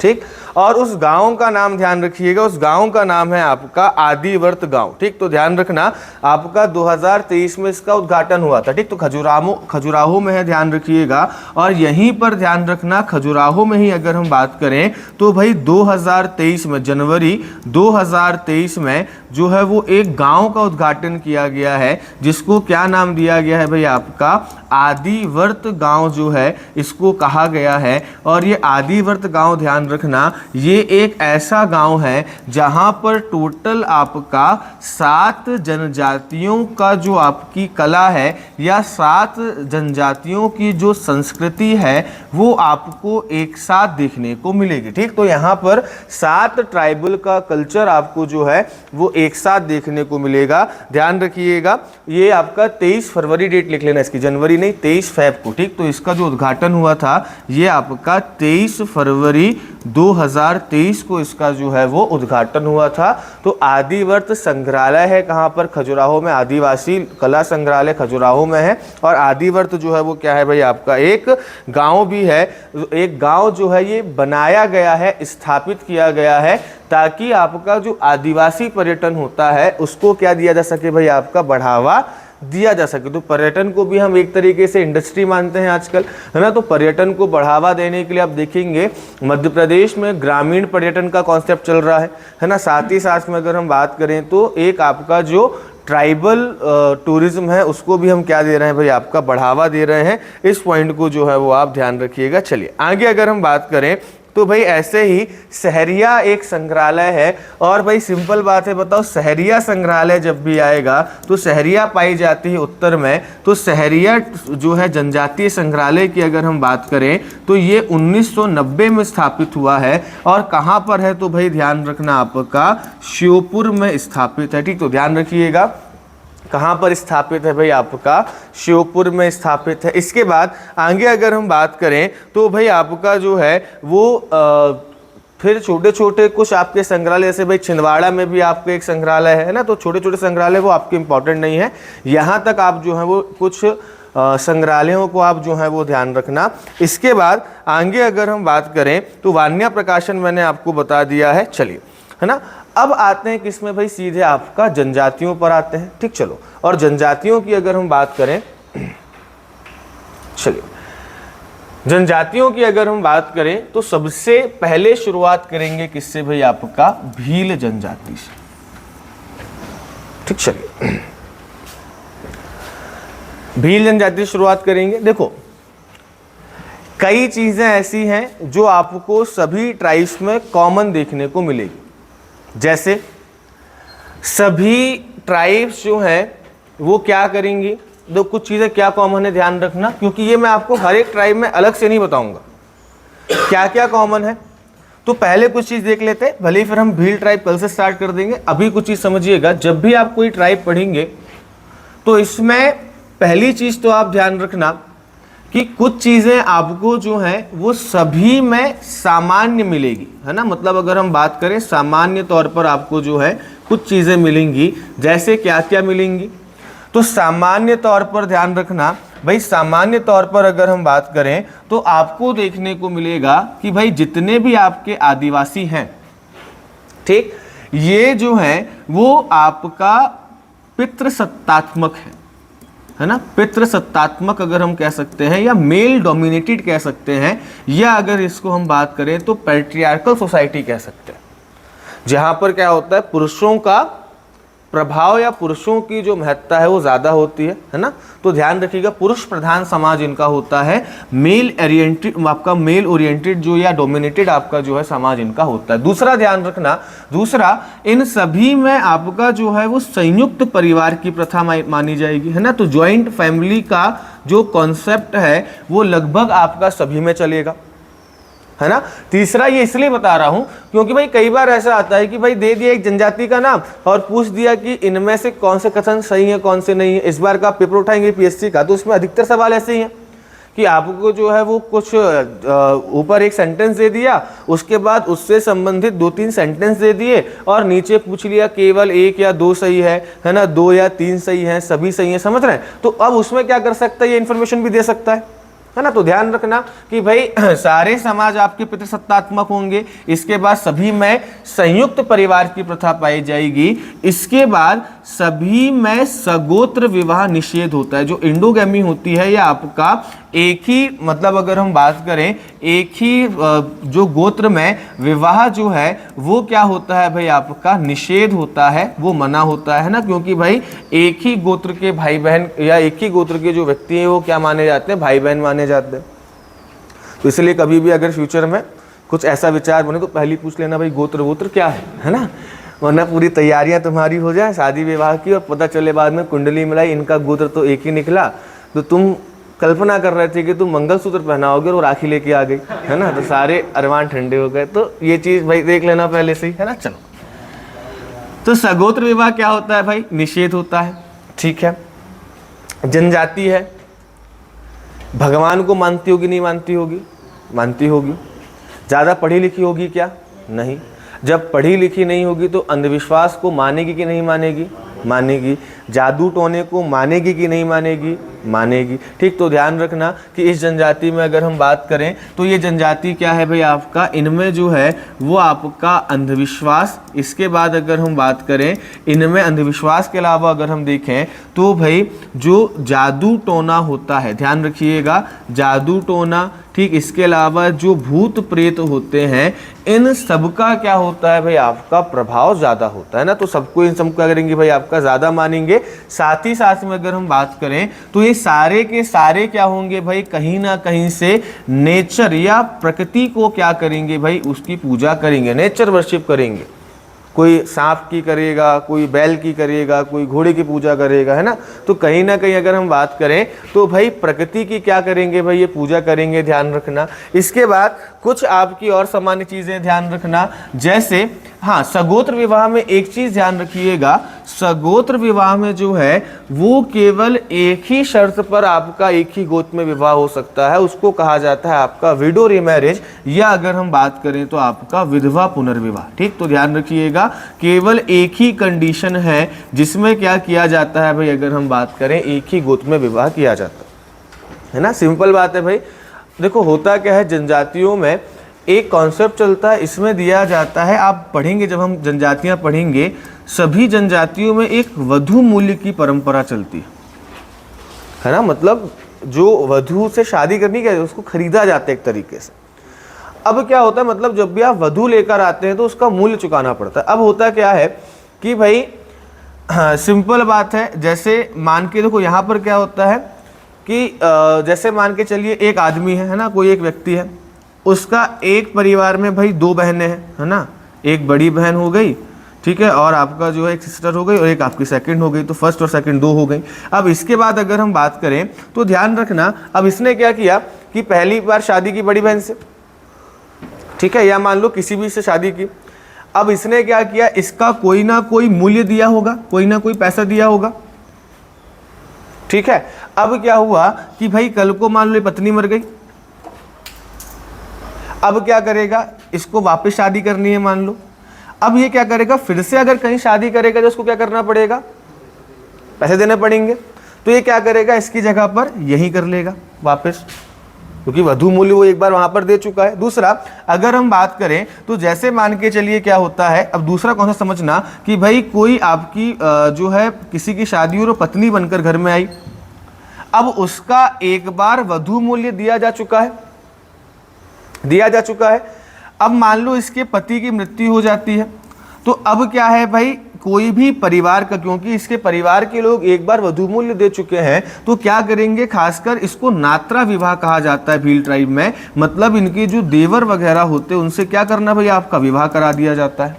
ठीक, और उस गांव का नाम ध्यान रखिएगा, उस गांव का नाम है आपका आदिवर्त गांव। ठीक, तो ध्यान रखना आपका 2023 में इसका उद्घाटन हुआ था। ठीक, तो खजुराहो में है, ध्यान रखिएगा। और यहीं पर ध्यान रखना खजुराहो में ही अगर हम बात करें तो भाई 2023 में जनवरी 2023 में जो है वो एक गांव का उद्घाटन किया गया है जिसको क्या नाम दिया गया है भाई, आपका आदिवर्त गांव जो है इसको कहा गया है। और ये आदिवर्त गांव ध्यान रखना ये एक ऐसा गांव है जहां पर टोटल आपका 7 जनजातियों का जो आपकी कला है या 7 जनजातियों की जो संस्कृति है वो आपको एक साथ देखने को मिलेगी। ठीक, तो यहाँ पर 7 ट्राइबल का कल्चर आपको जो है वो एक साथ देखने को मिलेगा। ध्यान रखिएगा, ये आपका 23 फरवरी डेट लिख लेना इसकी, जनवरी नहीं 23 फेब को। ठीक, तो इसका जो उद्घाटन हुआ था ये आपका 23 फरवरी 2023 को इसका जो है वो उद्घाटन हुआ था। तो आदिवर्त संग्रहालय है कहाँ पर? खजुराहो में। आदिवासी कला संग्रहालय खजुराहो में है। और आदिवर्त जो है वो क्या है भाई? आपका एक गांव भी है। एक गांव जो है ये बनाया गया है, स्थापित किया गया है ताकि आपका जो आदिवासी पर्यटन होता है उसको क्या दिया जा सके भाई? आपका बढ़ावा दिया जा सके। तो पर्यटन को भी हम एक तरीके से इंडस्ट्री मानते हैं आजकल, है ना। तो पर्यटन को बढ़ावा देने के लिए आप देखेंगे मध्य प्रदेश में ग्रामीण पर्यटन का कॉन्सेप्ट चल रहा है ना। साथ ही साथ में अगर हम बात करें तो एक आपका जो ट्राइबल टूरिज्म है उसको भी हम क्या दे रहे हैं भाई? आपका बढ़ावा दे रहे हैं। इस पॉइंट को जो है वो आप ध्यान रखिएगा। चलिए आगे अगर हम बात करें तो भाई ऐसे ही सहरिया एक संग्रहालय है। और भाई सिंपल बात है, बताओ सहरिया संग्रहालय जब भी आएगा तो सहरिया पाई जाती है उत्तर में। तो सहरिया जो है जनजातीय संग्रहालय की अगर हम बात करें तो ये 1990 में स्थापित हुआ है। और कहाँ पर है? तो भाई ध्यान रखना आपका श्योपुर में स्थापित है। ठीक, तो ध्यान रखिएगा कहाँ पर स्थापित है भाई? आपका श्योपुर में स्थापित है। इसके बाद आगे अगर हम बात करें तो भाई आपका जो है वो फिर छोटे छोटे कुछ आपके संग्रहालय, जैसे भाई छिंदवाड़ा में भी आपका एक संग्रहालय है ना। तो छोटे छोटे संग्रहालय वो आपके इंपॉर्टेंट नहीं है, यहाँ तक आप जो है वो कुछ संग्रहालयों को आप जो है वो ध्यान रखना। इसके बाद आगे अगर हम बात करें तो वान्या प्रकाशन मैंने आपको बता दिया है। चलिए, है ना। अब आते हैं किसमें भाई? सीधे आपका जनजातियों पर आते हैं। ठीक, चलो। और जनजातियों की अगर हम बात करें, चलिए जनजातियों की अगर हम बात करें तो सबसे पहले शुरुआत करेंगे किससे भाई? आपका भील जनजाति से। ठीक, चलिए भील जनजाति से शुरुआत करेंगे। देखो कई चीजें ऐसी हैं जो आपको सभी ट्राइब्स में कॉमन देखने को मिलेगी। जैसे सभी ट्राइब्स जो हैं वो क्या करेंगी? दो कुछ चीज़ें क्या कॉमन है, ध्यान रखना, क्योंकि ये मैं आपको हर एक ट्राइब में अलग से नहीं बताऊंगा क्या क्या कॉमन है। तो पहले कुछ चीज़ देख लेते हैं, भले ही फिर हम भील ट्राइब कल से स्टार्ट कर देंगे। अभी कुछ चीज़ समझिएगा, जब भी आप कोई ट्राइब पढ़ेंगे तो इसमें पहली चीज़ तो आप ध्यान रखना कि कुछ चीज़ें आपको जो है वो सभी में सामान्य मिलेगी, है ना। मतलब अगर हम बात करें सामान्य तौर पर आपको जो है कुछ चीज़ें मिलेंगी। जैसे क्या क्या मिलेंगी? तो सामान्य तौर पर ध्यान रखना भाई, सामान्य तौर पर अगर हम बात करें तो आपको देखने को मिलेगा कि भाई जितने भी आपके आदिवासी हैं, ठीक, ये जो है वो आपका पितृसत्तात्मक है ना। पितृसत्तात्मक अगर हम कह सकते हैं या मेल डोमिनेटेड कह सकते हैं, या अगर इसको हम बात करें तो पैट्रियार्कल सोसाइटी कह सकते हैं, जहां पर क्या होता है पुरुषों का प्रभाव या पुरुषों की जो महत्ता है वो ज़्यादा होती है ना। तो ध्यान रखिएगा पुरुष प्रधान समाज इनका होता है। मेल ओरिएंटेड आपका मेल ओरिएंटेड जो या डोमिनेटेड आपका जो है समाज इनका होता है। दूसरा ध्यान रखना, दूसरा इन सभी में आपका जो है वो संयुक्त परिवार की प्रथा मानी जाएगी, है ना। तो ज्वाइंट फैमिली का जो कॉन्सेप्ट है वो लगभग आपका सभी में चलेगा, है ना। तीसरा ये इसलिए बता रहा हूं क्योंकि भाई कई बार ऐसा आता है कि भाई दे दिया एक जनजाति का नाम और पूछ दिया कि इनमें से कौन से कथन सही है कौन से नहीं है। इस बार का पेपर उठाएंगे पीएससी का तो उसमें अधिकतर सवाल ऐसे ही हैं कि आपको जो है वो कुछ ऊपर एक सेंटेंस दे दिया, उसके बाद उससे संबंधित 2-3 सेंटेंस दे दिए और नीचे पूछ लिया केवल 1 या 2 सही है ना, 2 या 3 सही है, सभी सही है, समझ रहे हैं। तो अब उसमें क्या कर सकता है, ये इन्फॉर्मेशन भी दे सकता है ना। तो ध्यान रखना कि भाई सारे समाज आपके पितृसत्तात्मक होंगे, इसके बाद सभी में संयुक्त परिवार की प्रथा पाई जाएगी, इसके बाद सभी में सगोत्र विवाह निषेध होता है। जो इंडोगैमी होती है या आपका एक ही मतलब अगर हम बात करें एक ही जो गोत्र में विवाह जो है वो क्या होता है भाई आपका निषेध होता है, वो मना होता है ना। क्योंकि भाई एक ही गोत्र के भाई बहन या एक ही गोत्र के जो व्यक्ति हैं वो क्या माने जाते हैं, भाई बहन माने जाते हैं। तो इसलिए कभी भी अगर फ्यूचर में कुछ ऐसा विचार बने तो पहले पूछ लेना भाई गोत्र वोत्र क्या है ना, वरना पूरी तैयारियां तुम्हारी हो जाए शादी विवाह की और पता चले बाद में कुंडली मिलाई इनका गोत्र तो एक ही निकला, तो तुम कल्पना कर रहे थे कि तुम मंगलसूत्र पहनाओगे और वो राखी लेके आ गई, है ना, तो सारे अरमान ठंडे हो गए। तो ये चीज़ भाई देख लेना पहले से ही, है ना। चलो, तो सगोत्र विवाह क्या होता है भाई, निषेध होता है, ठीक है। जनजाति है, भगवान को मानती होगी नहीं मानती होगी, मानती होगी। ज़्यादा पढ़ी लिखी होगी क्या, नहीं। जब पढ़ी लिखी नहीं होगी तो अंधविश्वास को मानेगी कि नहीं मानेगी, मानेगी। जादू टोने को मानेगी कि नहीं मानेगी, मानेगी, ठीक। तो ध्यान रखना कि इस जनजाति में अगर हम बात करें तो ये जनजाति क्या है भाई आपका, इनमें जो है वो आपका अंधविश्वास, इसके बाद अगर हम बात करें इनमें अंधविश्वास के अलावा अगर हम देखें तो भाई जो जादू टोना होता है, ध्यान रखिएगा, जादू टोना, ठीक। इसके अलावा जो भूत प्रेत होते हैं इन सबका क्या होता है भाई आपका प्रभाव ज़्यादा होता है ना, तो सबको इन सब क्या करेंगे भाई आपका ज़्यादा मानेंगे। साथ ही साथ में अगर हम बात करें तो ये सारे के सारे क्या होंगे भाई, कहीं ना कहीं से नेचर या प्रकृति को क्या करेंगे भाई, उसकी पूजा करेंगे, नेचर वर्शिप करेंगे। कोई सांप की करेगा, कोई बैल की करेगा, कोई घोड़े की पूजा करेगा, है ना। तो कहीं ना कहीं अगर हम बात करें तो भाई प्रकृति की क्या करेंगे भाई, ये पूजा करेंगे, ध्यान रखना। इसके बाद कुछ आपकी और सामान्य चीज़ें ध्यान रखना, जैसे हाँ, सगोत्र विवाह में एक चीज़ ध्यान रखिएगा, सगोत्र विवाह में जो है वो केवल एक ही शर्त पर आपका एक ही गोत्र में विवाह हो सकता है, उसको कहा जाता है आपका विडो रीमैरिज, या अगर हम बात करें तो आपका विधवा पुनर्विवाह, ठीक। तो ध्यान रखिएगा, केवल एक ही कंडीशन है जिसमें क्या किया जाता है भाई, अगर हम बात करें एक ही गोत्र में विवाह किया जाता है ना, सिंपल बात है भाई। देखो होता क्या है, जनजातियों में एक कॉन्सेप्ट चलता है, इसमें दिया जाता है, आप पढ़ेंगे जब हम जनजातियां पढ़ेंगे, सभी जनजातियों में एक वधू मूल्य की परंपरा चलती है ना, मतलब जो वधू से शादी करनी क्या है उसको खरीदा जाता है एक तरीके से। अब क्या होता है, मतलब जब भी आप वधू लेकर आते हैं तो उसका मूल्य चुकाना पड़ता है। अब होता क्या है कि भाई हाँ, सिंपल बात है, जैसे मान के देखो यहाँ पर क्या होता है कि जैसे मान के चलिए एक आदमी है ना, कोई एक व्यक्ति है, उसका एक परिवार में भाई दो बहनें हैं, है ना, एक बड़ी बहन हो गई, ठीक है, और आपका जो है एक सिस्टर हो गई और एक आपकी सेकंड हो गई, तो फर्स्ट और सेकंड दो हो गई। अब इसके बाद अगर हम बात करें तो ध्यान रखना, अब इसने क्या किया कि पहली बार शादी की बड़ी बहन से, ठीक है, या मान लो किसी भी से शादी की। अब इसने क्या किया, इसका कोई ना कोई मूल्य दिया होगा, कोई ना कोई पैसा दिया होगा, ठीक है। अब क्या हुआ कि भाई कल को मान लो पत्नी मर गई, अब क्या करेगा, इसको वापस शादी करनी है मान लो, अब ये क्या करेगा, फिर से अगर कहीं शादी करेगा तो उसको क्या करना पड़ेगा, पैसे देने पड़ेंगे, तो ये क्या करेगा, इसकी जगह पर यही कर लेगा वापस, क्योंकि वधू मूल्य वो एक बार वहां पर दे चुका है। दूसरा अगर हम बात करें तो जैसे मान के चलिए क्या होता है, अब दूसरा कौन सा समझना कि भाई कोई आपकी जो है किसी की शादी और पत्नी बनकर घर में आई, अब उसका एक बार वधू मूल्य दिया जा चुका है, दिया जा चुका है। अब मान लो इसके पति की मृत्यु हो जाती है, तो अब क्या है भाई, कोई भी परिवार का, क्योंकि इसके परिवार के लोग एक बार वधू मूल्य दे चुके हैं, तो क्या करेंगे, खासकर इसको नात्रा विवाह कहा जाता है भील ट्राइब में, मतलब इनके जो देवर वगैरह होते हैं उनसे क्या करना भाई, आपका विवाह करा दिया जाता है।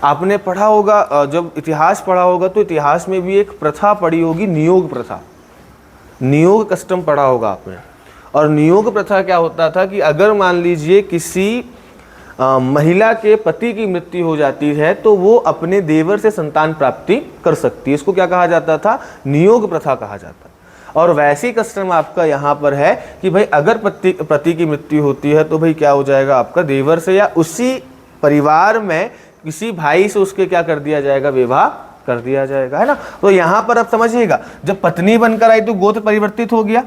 आपने पढ़ा होगा, जब इतिहास पढ़ा होगा तो इतिहास में भी एक प्रथा पढ़ी होगी, नियोग प्रथा, नियोग कस्टम पढ़ा होगा आपने। और नियोग प्रथा क्या होता था कि अगर मान लीजिए किसी महिला के पति की मृत्यु हो जाती है तो वो अपने देवर से संतान प्राप्ति कर सकती है, इसको क्या कहा जाता था, नियोग प्रथा कहा जाता है। और वैसी कस्टम आपका यहाँ पर है कि भाई अगर पति की मृत्यु होती है तो भाई क्या हो जाएगा, आपका देवर से या उसी परिवार में किसी भाई से उसके क्या कर दिया जाएगा, विवाह कर दिया जाएगा, है ना। तो यहाँ पर अब समझिएगा, जब पत्नी बनकर आई तो गोत्र परिवर्तित हो गया,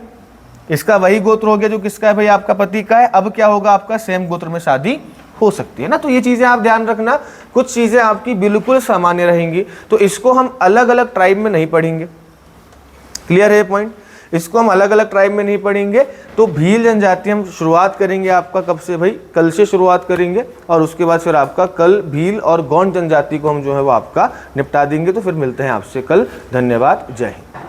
इसका वही गोत्र हो गया जो किसका है भाई, आपका पति का है। अब क्या होगा, आपका सेम गोत्र में शादी हो सकती है ना। तो ये चीजें आप ध्यान रखना, कुछ चीजें आपकी बिल्कुल सामान्य रहेंगी, तो इसको हम अलग अलग ट्राइब में नहीं पढ़ेंगे, क्लियर है पॉइंट, इसको हम अलग अलग ट्राइब में नहीं पढ़ेंगे। तो भील जनजाति हम शुरुआत करेंगे आपका कब से भाई, कल से शुरुआत करेंगे, और उसके बाद फिर आपका कल भील और गौंड जनजाति को हम जो है वो आपका निपटा देंगे। तो फिर मिलते हैं आपसे कल, धन्यवाद, जय हिंद।